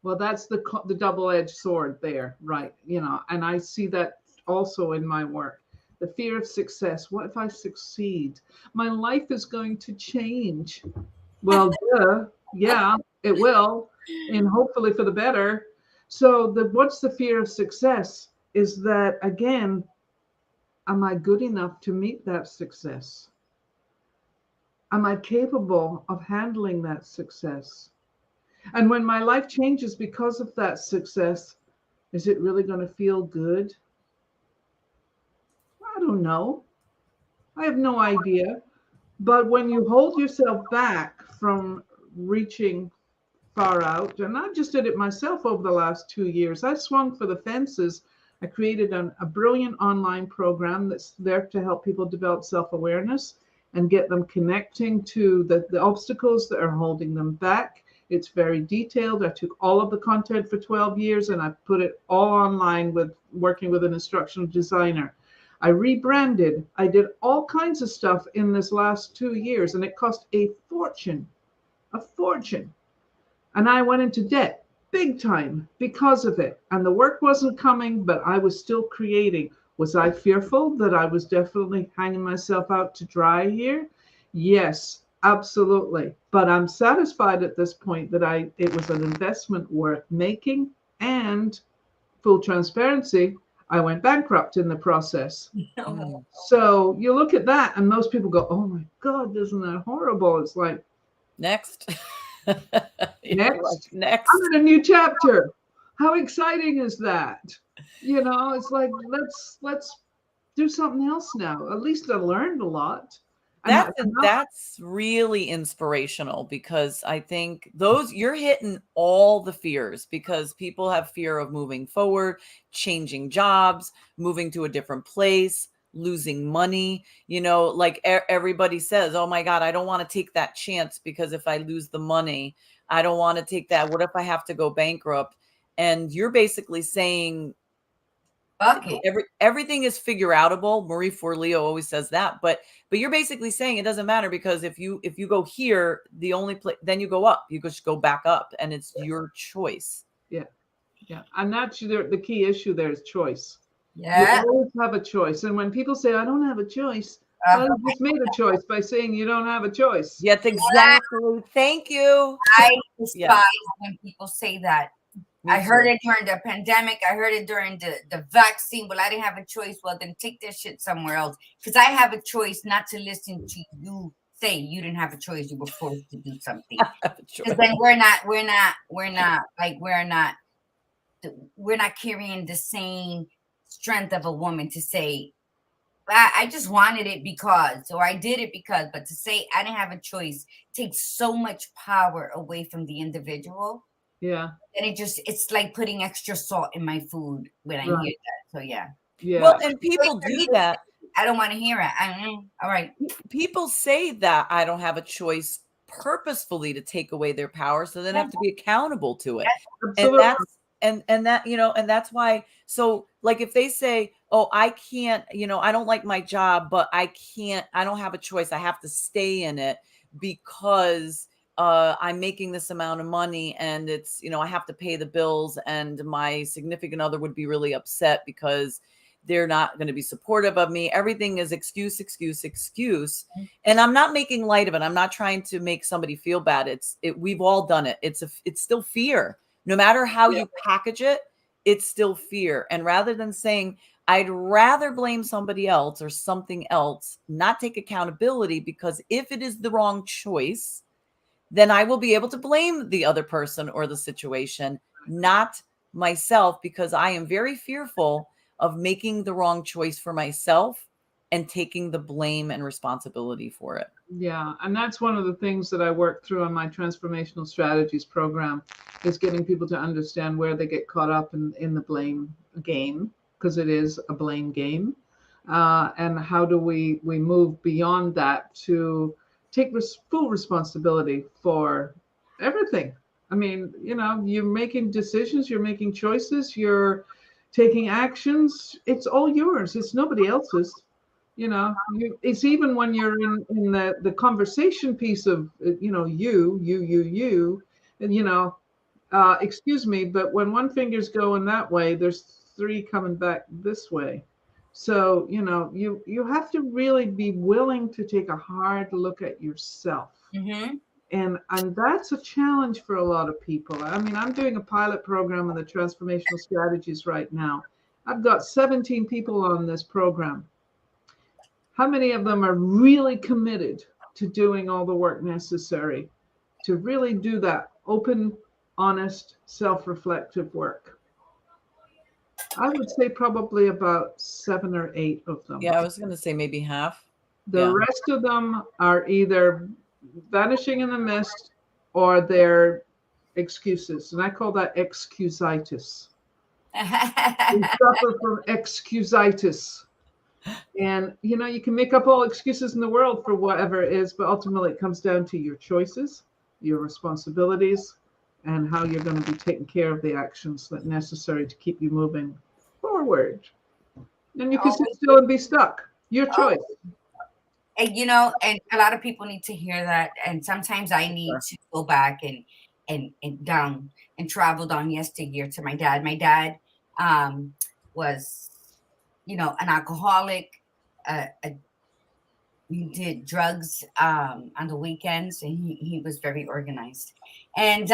Well, that's the double-edged sword there, right? And I see that also in my work. The fear of success. What if I succeed? My life is going to change. Well, yeah, it will, and hopefully for the better. So what's the fear of success? Is that, again, am I good enough to meet that success? Am I capable of handling that success? And when my life changes because of that success, is it really going to feel good? I don't know. I have no idea. But when you hold yourself back from reaching far out, and I just did it myself over the last 2 years, I swung for the fences. I created a brilliant online program that's there to help people develop self-awareness and get them connecting to the obstacles that are holding them back. It's very detailed. I took all of the content for 12 years and I put it all online with working with an instructional designer. I rebranded. I did all kinds of stuff in this last 2 years, and it cost a fortune, a fortune. And I went into debt big time because of it. And the work wasn't coming, but I was still creating. Was I fearful that I was definitely hanging myself out to dry here? Yes, absolutely. But I'm satisfied at this point that it was an investment worth making, and full transparency, I went bankrupt in the process. So you look at that and most people go, oh my God, isn't that horrible? It's like, Next. next. Next. I'm in a new chapter. How exciting is that? It's like, let's do something else now. At least I learned a lot. That's really inspirational, because I think you're hitting all the fears, because people have fear of moving forward, changing jobs, moving to a different place, losing money. Like everybody says, oh my God, I don't want to take that chance, because if I lose the money, I don't want to take that. What if I have to go bankrupt? And you're basically saying, Okay. everything is figure outable. Marie Forleo always says that, but you're basically saying it doesn't matter, because if you go here, the only place, then you go up, you just go back up, and it's your choice. Yeah. And that's the key issue there is choice. Yeah. You always have a choice. And when people say, I don't have a choice, well, you just made a choice by saying you don't have a choice. Yes, exactly. Thank you. I despise when people say that. I heard it during the pandemic. I heard it during the vaccine. Well, I didn't have a choice. Well, then take that shit somewhere else. Because I have a choice not to listen to you say you didn't have a choice. You were forced to do something. Because then we're not carrying the same strength of a woman to say, I just wanted it because, or I did it because, but to say I didn't have a choice takes so much power away from the individual. Yeah. And it's like putting extra salt in my food when I hear that. So yeah. Yeah. Well, and people do that. I don't want to hear it. All right. People say that I don't have a choice purposefully to take away their power, so then have to be accountable to it. And Absolutely. that's and that, you know, and that's why. So like if they say, oh, I can't, you know, I don't like my job, but I don't have a choice, I have to stay in it because I'm making this amount of money and it's, you know, I have to pay the bills, and my significant other would be really upset because they're not going to be supportive of me. Everything is excuse. And I'm not making light of it. I'm not trying to make somebody feel bad. We've all done it. It's still fear. No matter how you package it, it's still fear. And rather than saying, I'd rather blame somebody else or something else, not take accountability, because if it is the wrong choice, then I will be able to blame the other person or the situation, not myself, because I am very fearful of making the wrong choice for myself and taking the blame and responsibility for it. Yeah, and that's one of the things that I work through on my transformational strategies program, is getting people to understand where they get caught up in the blame game, because it is a blame game, and how do we move beyond that to take full responsibility for everything. I mean, you know, you're making decisions, you're making choices, you're taking actions. It's all yours. It's nobody else's. You know, it's even when you're in the conversation piece of, you know, you, and, you know, excuse me, but when one finger's going that way, there's three coming back this way. So, you know, you have to really be willing to take a hard look at yourself. Mm-hmm. And that's a challenge for a lot of people. I mean, I'm doing a pilot program on the transformational strategies right now. I've got 17 people on this program. How many of them are really committed to doing all the work necessary to really do that open, honest, self-reflective work? I would say probably about 7 or 8 of them. Yeah, I was going to say maybe half. The rest of them are either vanishing in the mist or they're excuses. And I call that excusitis. We suffer from excusitis. And, you know, you can make up all excuses in the world for whatever it is, but ultimately it comes down to your choices, your responsibilities, and how you're going to be taking care of the actions that are necessary to keep you moving forward. And you can sit still and be stuck. Your choice. And, you know, and a lot of people need to hear that. And sometimes I need to go back and down and travel down yesteryear to my dad. My dad was, you know, an alcoholic. He did drugs on the weekends, and he was very organized and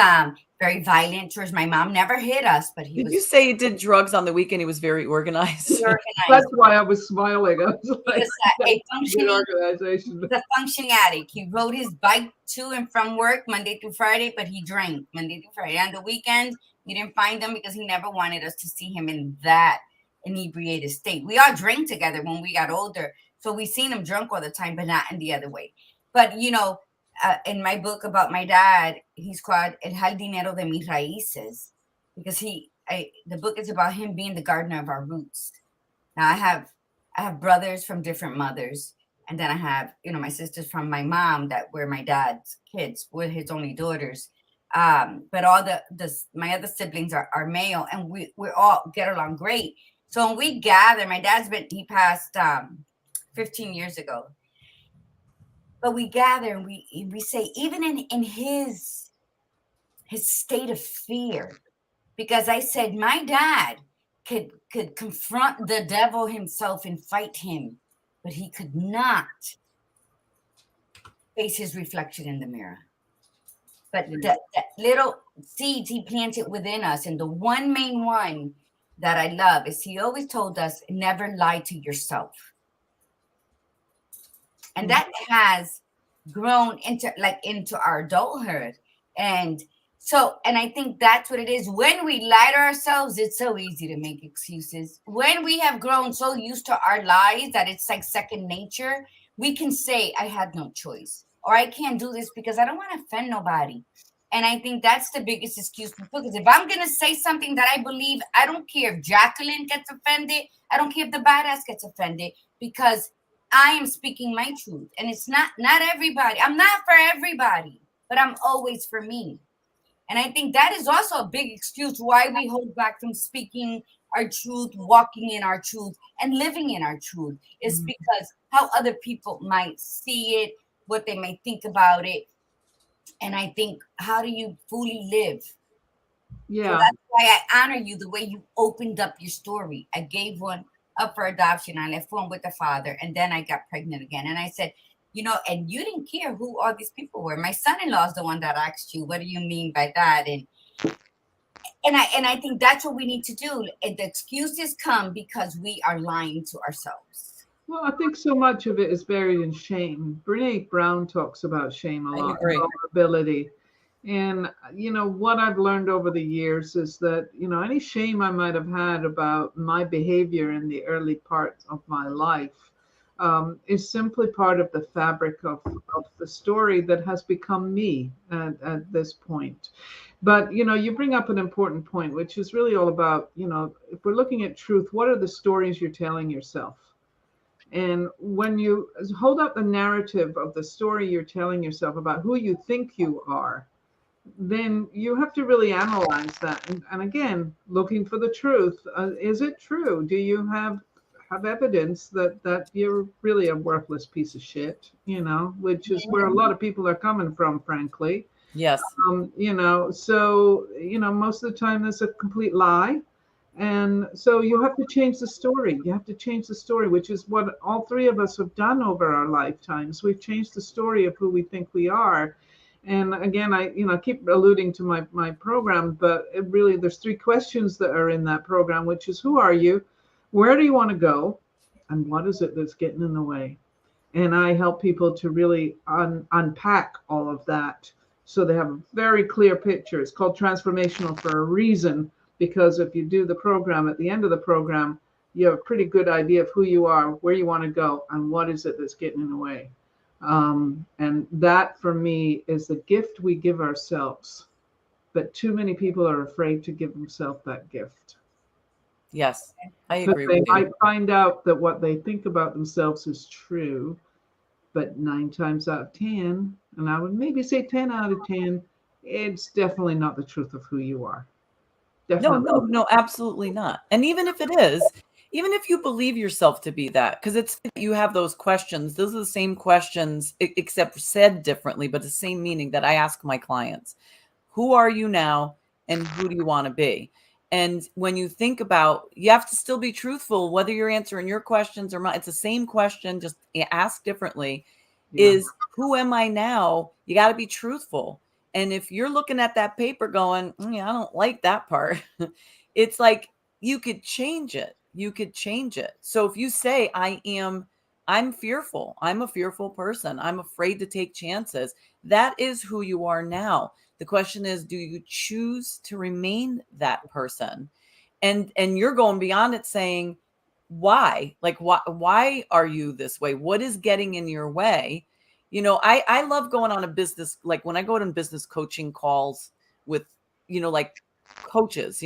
very violent towards my mom. Never hit us, but he Did was. you say he did drugs on the weekend? He was very organized. That's why I was smiling. I was like, a functioning organization. The functioning addict. He rode his bike to and from work Monday through Friday, but he drank Monday through Friday. On the weekend, we didn't find him because he never wanted us to see him in that inebriated state. We all drank together when we got older, so we seen him drunk all the time, but not in the other way. But, you know, in my book about my dad, he's called El Jardinero de mis raíces, because the book is about him being the gardener of our roots. Now I have brothers from different mothers, and then I have, you know, my sisters from my mom that were my dad's kids, were his only daughters. But all my other siblings are male, and we all get along great. So when we gather, he passed 15 years ago. But we gather and we say, even in his state of fear, because I said my dad could confront the devil himself and fight him, but he could not face his reflection in the mirror. But that little seeds he planted within us, and the one main one that I love is he always told us, never lie to yourself. And that has grown into our adulthood. And So, and I think that's what it is. When we lie to ourselves, it's so easy to make excuses. When we have grown so used to our lies that it's like second nature, we can say, I had no choice, or I can't do this because I don't want to offend nobody. And I think that's the biggest excuse because if I'm going to say something that I believe, I don't care if Jacqueline gets offended. I don't care if the badass gets offended because I am speaking my truth. And it's not everybody. I'm not for everybody, but I'm always for me. And I think that is also a big excuse why we hold back from speaking our truth, walking in our truth, and living in our truth. Is because how other people might see it, what they may think about it. And I think, how do you fully live? So Yeah. that's why I honor you the way you opened up your story. I gave one up for adoption. I left one with the father, and then I got pregnant again. And I said, and you didn't care who all these people were. My son-in-law is the one that asked you, what do you mean by that? And I think that's what we need to do. And the excuses come because we are lying to ourselves. Well, I think so much of it is buried in shame. Brene Brown talks about shame a I lot, agree. vulnerability. And, what I've learned over the years is that, any shame I might have had about my behavior in the early part of my life is simply part of the fabric of the story that has become me at this point. But, you bring up an important point, which is really all about, if we're looking at truth, what are the stories you're telling yourself? And when you hold up the narrative of the story you're telling yourself about who you think you are, then you have to really analyze that. And again, looking for the truth. Is it true? Do you have evidence that you're really a worthless piece of shit, which is where a lot of people are coming from, frankly. Yes. So, most of the time that's a complete lie. And so you have to change the story. You have to change the story, which is what all three of us have done over our lifetimes. We've changed the story of who we think we are. And again, I keep alluding to my program, but it really there's three questions that are in that program, which is who are you, where do you want to go, and what is it that's getting in the way? And I help people to really unpack all of that so they have a very clear picture. It's called transformational for a reason, because if you do the program at the end of the program, you have a pretty good idea of who you are, where you want to go, and what is it that's getting in the way. And that for me is the gift we give ourselves. But too many people are afraid to give themselves that gift. Yes. I Because agree they with you. might find out that what they think about themselves is true, but 9 times out of 10, and I would maybe say 10 out of 10, it's definitely not the truth of who you are. Definitely. No, absolutely not. And even if it is, even if you believe yourself to be that, because it's you have those questions, those are the same questions, except said differently, but the same meaning that I ask my clients. Who are you now, and who do you want to be? And when you think about, you have to still be truthful, whether you're answering your questions or mine. It's the same question, just asked differently. Yeah. Is who am I now? You got to be truthful. And if you're looking at that paper going, I don't like that part, it's like you could change it. You could change it. So if you say, I'm fearful. I'm a fearful person. I'm afraid to take chances. That is who you are now. The question is, do you choose to remain that person? And you're going beyond it saying, why? Like, why are you this way? What is getting in your way? I love going on a business, like when I go to business coaching calls with, like coaches,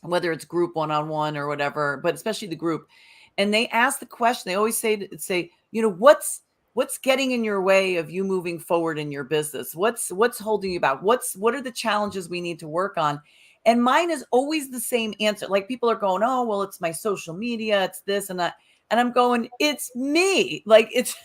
whether it's group one-on-one or whatever, but especially the group. And they ask the question, they always say, what's getting in your way of you moving forward in your business? What's holding you back? What are the challenges we need to work on? And mine is always the same answer. Like people are going, oh, well, it's my social media, it's this and that. And I'm going, it's me. Like it's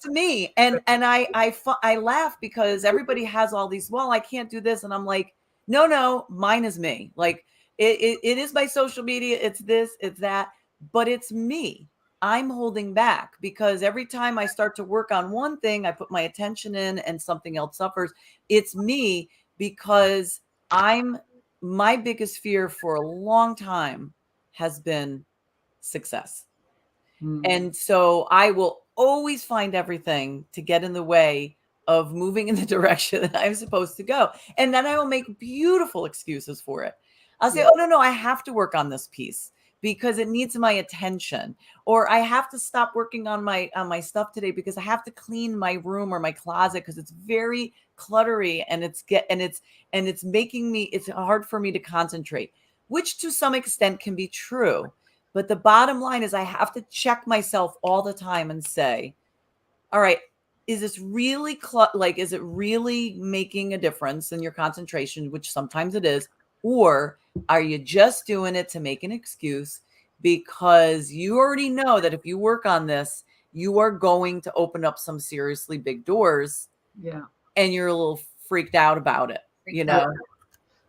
me. And I laugh because everybody has all these, well, I can't do this. And I'm like, no, mine is me. Like it is my social media. It's this, it's that, but it's me. I'm holding back because every time I start to work on one thing, I put my attention in and something else suffers. It's me because my biggest fear for a long time has been success. Mm. And so I will always find everything to get in the way of moving in the direction that I'm supposed to go. And then I will make beautiful excuses for it. I'll say, oh, no, I have to work on this piece because it needs my attention, or I have to stop working on my stuff today because I have to clean my room or my closet because it's very cluttery and it's making me, it's hard for me to concentrate, which to some extent can be true. But the bottom line is I have to check myself all the time and say, all right, is this really is it really making a difference in your concentration, which sometimes it is, or are you just doing it to make an excuse because you already know that if you work on this, you are going to open up some seriously big doors. Yeah. And you're a little freaked out about it, you know?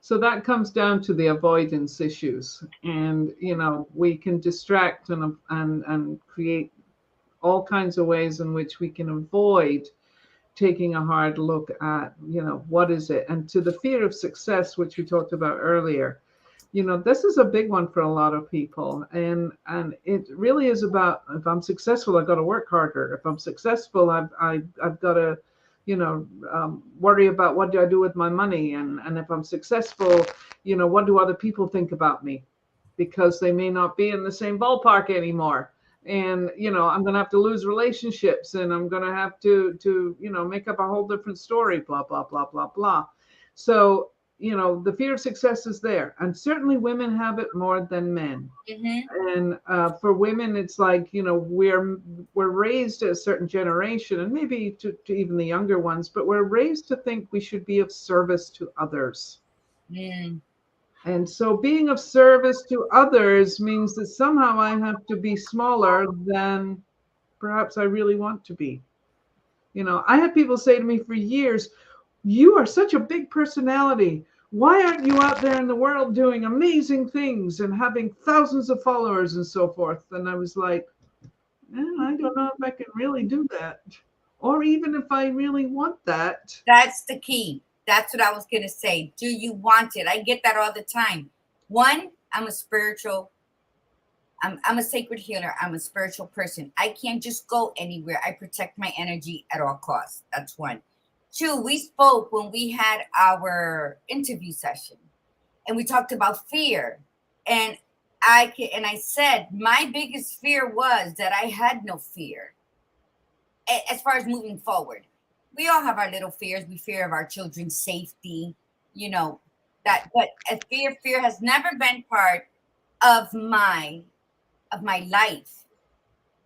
So that comes down to the avoidance issues. And, you know, we can distract and create all kinds of ways in which we can avoid taking a hard look at, you know, what is it? And to the fear of success, which we talked about earlier, you know, this is a big one for a lot of people. And it really is about, if I'm successful, I've got to work harder. If I'm successful, I've got to, you know, worry about what do I do with my money. And if I'm successful, you know, what do other people think about me? Because they may not be in the same ballpark anymore. And, you know, I'm going to have to lose relationships, and I'm going to have to, you know, make up a whole different story, blah, blah, blah, blah, blah. So, you know, the fear of success is there. And certainly women have it more than men. And for women, it's like, you know, we're raised a certain generation, and maybe to even the younger ones, but we're raised to think we should be of service to others. And so being of service to others means that somehow I have to be smaller than perhaps I really want to be. You know, I had people say to me for years, you are such a big personality. Why aren't you out there in the world doing amazing things and having thousands of followers and so forth? And I was like, I don't know if I can really do that. Or even if I really want that. That's the key. That's what I was going to say. Do you want it? I get that all the time. One, I'm a spiritual, I'm a sacred healer. I'm a spiritual person. I can't just go anywhere. I protect my energy at all costs. That's one. Two, we spoke when we had our interview session, and we talked about fear. And I said my biggest fear was that I had no fear as far as moving forward. We all have our little fears. We fear of our children's safety, you know, that, but a fear has never been part of my life.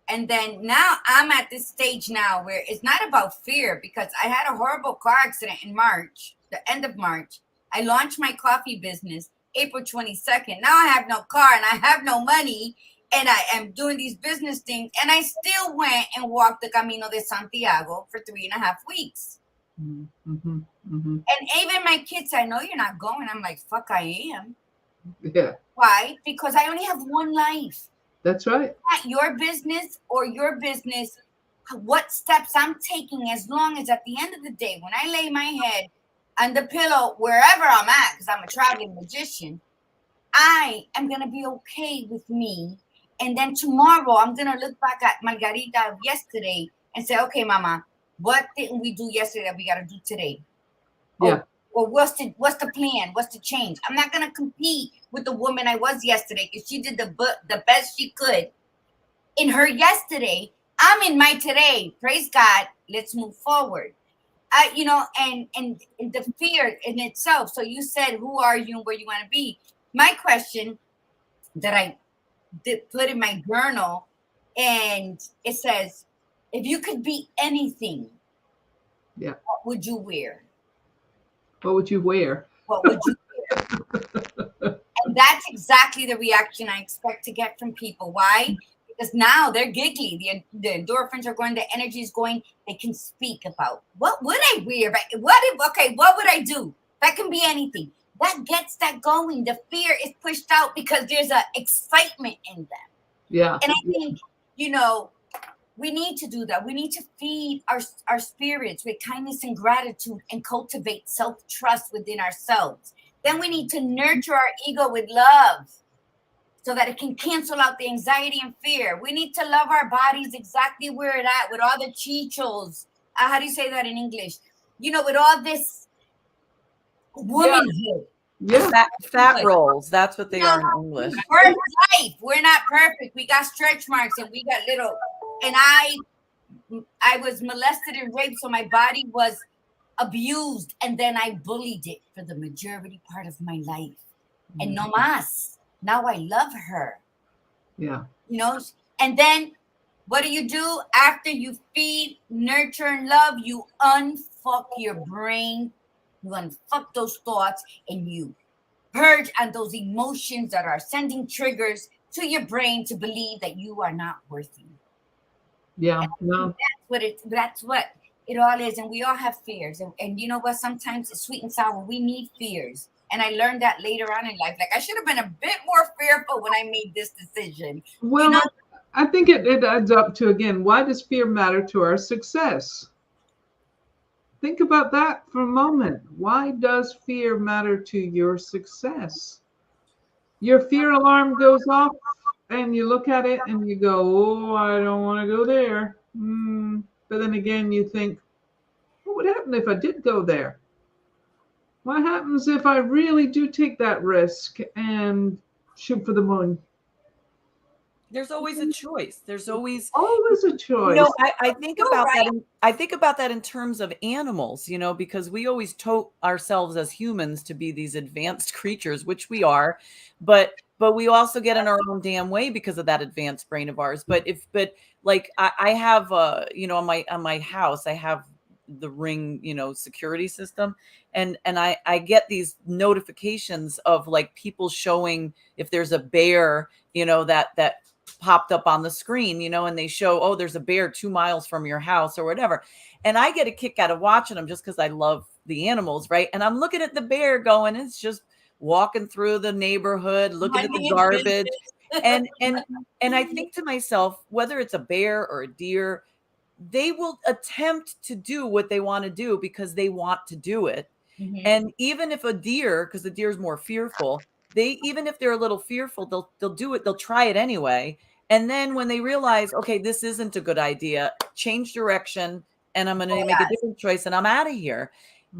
And then now I'm at this stage now where it's not about fear, because I had a horrible car accident in March, the end of March. I launched my coffee business April 22nd. Now I have no car and I have no money, and I am doing these business things, and I still went and walked the Camino de Santiago for 3.5 weeks. And even my kids said, no, you're not going. I'm like, fuck, I am. Yeah. Why? Because I only have one life. That's right. Not your business or your business, what steps I'm taking, as long as at the end of the day, when I lay my head on the pillow, wherever I'm at, because I'm a traveling magician, I am going to be okay with me. And then tomorrow I'm going to look back at Margarita of yesterday and say, okay, mama, what didn't we do yesterday that we got to do today? Yeah. Or what's the plan? What's the change? I'm not going to compete with the woman I was yesterday, because she did the best she could in her yesterday. I'm in my today. Praise God. Let's move forward. You know, and the fear in itself. So you said, who are you and where you want to be? My question that I did put in my journal, and it says, if you could be anything, yeah, what would you wear? What would you wear? What would you wear? And that's exactly the reaction I expect to get from people. Why? Because now they're giggly. The endorphins are going, the energy is going. They can speak about, what would I wear? What would I do? That can be anything. That gets that going. The fear is pushed out because there's an excitement in them. Yeah. And I think, you know, we need to do that. We need to feed our spirits with kindness and gratitude and cultivate self-trust within ourselves. Then we need to nurture our ego with love so that it can cancel out the anxiety and fear. We need to love our bodies exactly where it's at, with all the chichos, how do you say that in English? You know, with all this womanhood. Yeah. Fat rolls. That's what they You are know, in English. birth life. We're not perfect. We got stretch marks and we got little. And I was molested and raped, so my body was abused, and then I bullied it for the majority part of my life. And no mas. Now I love her. Yeah. You know, and then what do? After you feed, nurture, and love, you unfuck your brain, you unfuck those thoughts, and you purge on those emotions that are sending triggers to your brain to believe that you are not worthy. Yeah. No. That's what it all is. And we all have fears. And you know what? Sometimes it's sweet and sour. We need fears. And I learned that later on in life. Like, I should have been a bit more fearful when I made this decision. Well, you know? I think it adds up to, again, why does fear matter to our success? Think about that for a moment. Why does fear matter to your success? Your fear alarm goes off and you look at it and you go, oh, I don't want to go there. But then again, you think, what would happen if I did go there? What happens if I really do take that risk and shoot for the moon? There's always a choice. There's always a choice. You know, I think about that. I think about that in terms of animals, you know, because we always tote ourselves as humans to be these advanced creatures, which we are, but we also get in our own damn way because of that advanced brain of ours. But like I have you know, on my house, I have the Ring, you know, security system, and I get these notifications of like people showing if there's a bear, you know, that popped up on the screen, you know, and they show, oh, there's a bear 2 miles from your house or whatever. And I get a kick out of watching them just because I love the animals, right? And I'm looking at the bear going, it's just walking through the neighborhood, looking at the garbage. And I think to myself, whether it's a bear or a deer, they will attempt to do what they want to do because they want to do it. And even if a deer, because the deer is more fearful, even if they're a little fearful, they'll do it. They'll try it anyway. And then when they realize, okay, this isn't a good idea, change direction, and I'm going to make a different choice, and I'm out of here.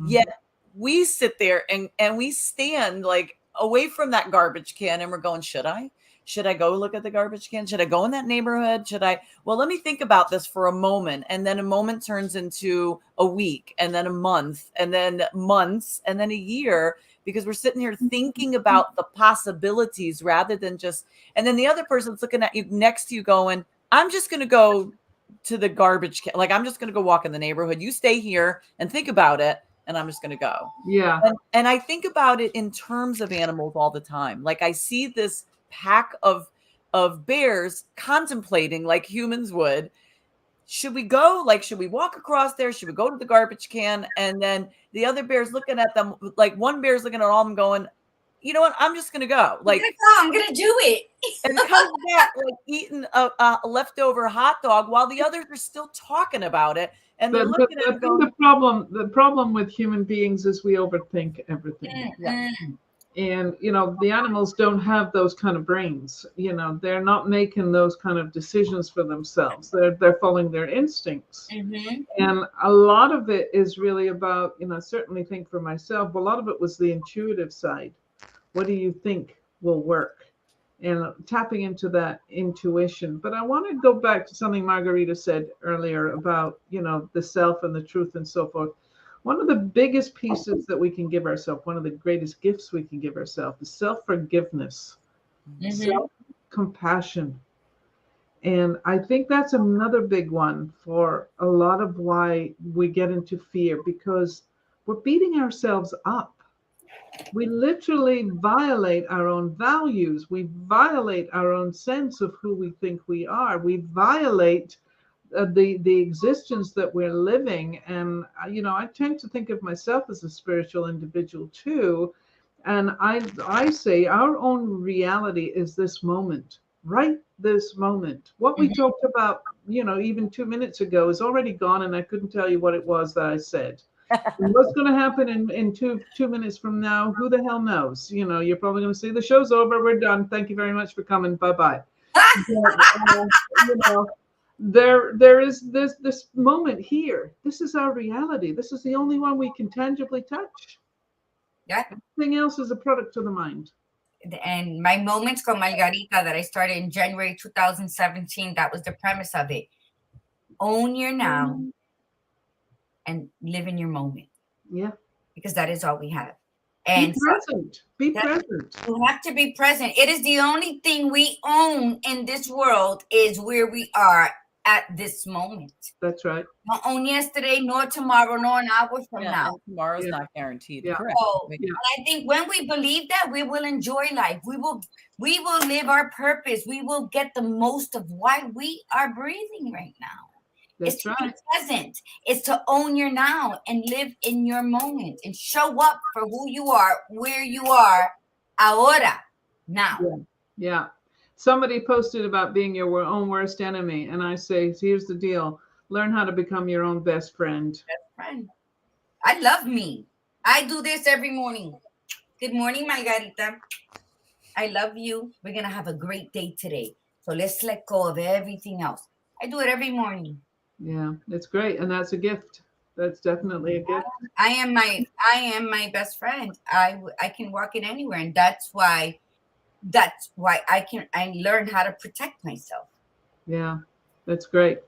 Yet we sit there and we stand like away from that garbage can, and we're going, should I go look at the garbage can? Should I go in that neighborhood? Well, let me think about this for a moment. And then a moment turns into a week, and then a month, and then months, and then a year, because we're sitting here thinking about the possibilities rather than just, and then the other person's looking at you next to you going, I'm just going to go to the garbage can. Like, I'm just going to go walk in the neighborhood. You stay here and think about it. And I'm just going to go. Yeah. And I think about it in terms of animals all the time. Like, I see this pack of bears contemplating like humans would. Should we go? Like, should we walk across there? Should we go to the garbage can? And then the other bear's looking at them, like one bear's looking at all of them going, you know what? I'm just going to go. Like, I'm going to do it. And comes back like eating a leftover hot dog while the others are still talking about it. And they're looking at it going, the problem with human beings is we overthink everything. And, you know, the animals don't have those kind of brains. You know, they're not making those kind of decisions for themselves. They're following their instincts. And a lot of it is really about, you know, I certainly think for myself, a lot of it was the intuitive side. What do you think will work? And tapping into that intuition. But I want to go back to something Margarita said earlier about, you know, the self and the truth and so forth. One of the biggest pieces that we can give ourselves, one of the greatest gifts we can give ourselves, is self-forgiveness, self-compassion. And I think that's another big one for a lot of why we get into fear, because we're beating ourselves up. We literally violate our own values. We violate our own sense of who we think we are. We violate the existence that we're living. And, you know, I tend to think of myself as a spiritual individual too. And I say our own reality is this moment, right this moment. What we talked about, you know, even 2 minutes ago is already gone, and I couldn't tell you what it was that I said. What's going to happen in two minutes from now? Who the hell knows? You know, you're probably going to say the show's over. We're done. Thank you very much for coming. Bye-bye. You know, there is this moment here. This is our reality. This is the only one we can tangibly touch. Yeah. Everything else is a product of the mind. And my moments con Margarita that I started in January 2017, that was the premise of it. Own your now and live in your moment. Yeah. Because that is all we have. Be And present. Be present. You have to be present. It is the only thing we own in this world is where we are at this moment. That's right. Not own yesterday, nor tomorrow, nor an hour from now. And tomorrow's not guaranteed. Yeah. Correct. So, and I think when we believe that, we will enjoy life. We will live our purpose. We will get the most of why we are breathing right now. That's it's to right. be present. It's to own your now and live in your moment and show up for who you are, where you are, ahora, now. Yeah. Somebody posted about being your own worst enemy, and I say, here's the deal: learn how to become your own best friend. Best friend. I love me. I do this every morning. Good morning, Margarita. I love you. We're gonna have a great day today. So let's let go of everything else. I do it every morning. Yeah, it's great, and that's a gift. That's definitely a gift. I am my best friend. I can walk in anywhere, and that's why I learned how to protect myself. Yeah, that's great.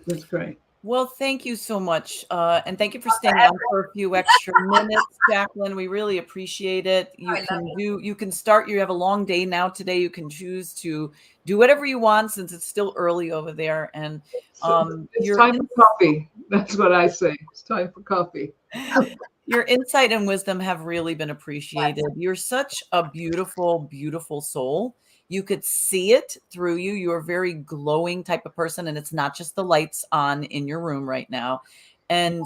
That's great. Well, thank you so much. And thank you for staying on for a few extra minutes, Jacqueline. We really appreciate it. You can start, you have a long day now today. You can choose to do whatever you want since it's still early over there. And it's time for coffee. That's what I say. It's time for coffee. Your insight and wisdom have really been appreciated. You're such a beautiful, beautiful soul. You could see it through you. You're a very glowing type of person, and it's not just the lights on in your room right now. And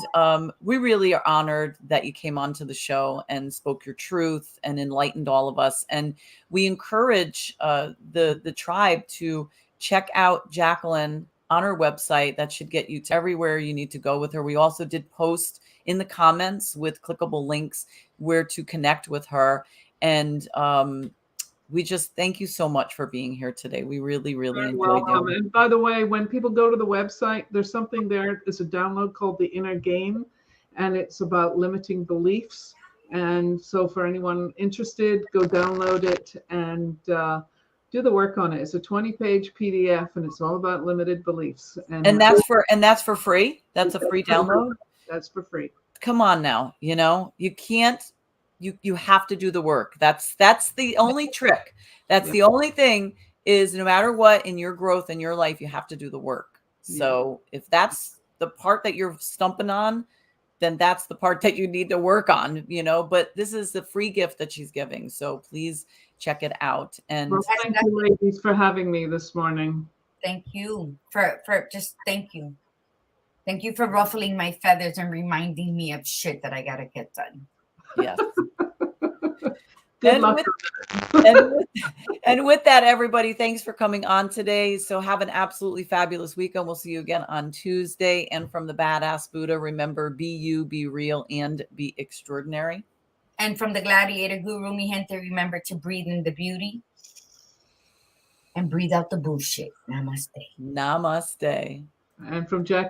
we really are honored that you came onto the show and spoke your truth and enlightened all of us. And we encourage the tribe to check out Jacqueline on her website. That should get you to everywhere you need to go with her. We also did post in the comments with clickable links where to connect with her. And we just thank you so much for being here today. We really, really enjoyed it. And by the way, when people go to the website, there's something there. There's a download called The Inner Game, and it's about limiting beliefs. And so for anyone interested, go download it and do the work on it. It's a 20-page PDF, and it's all about limited beliefs. And that's for free. That's a free download. That's for free. Come on now, you can't. You have to do the work. That's the only trick. That's the only thing is no matter what in your growth in your life, you have to do the work. So if that's the part that you're stumping on, then that's the part that you need to work on, but this is the free gift that she's giving. So please check it out. And thank you, ladies, for having me this morning. Thank you thank you. Thank you for ruffling my feathers and reminding me of shit that I got to get done. Yes. Good luck. And with that, everybody, thanks for coming on today. So have an absolutely fabulous weekend. We'll see you again on Tuesday. And from the Badass Buddha, remember, be you, be real, and be extraordinary. And from the Gladiator Guru, mi gente, remember to breathe in the beauty and breathe out the bullshit. Namaste. Namaste. And from Jack.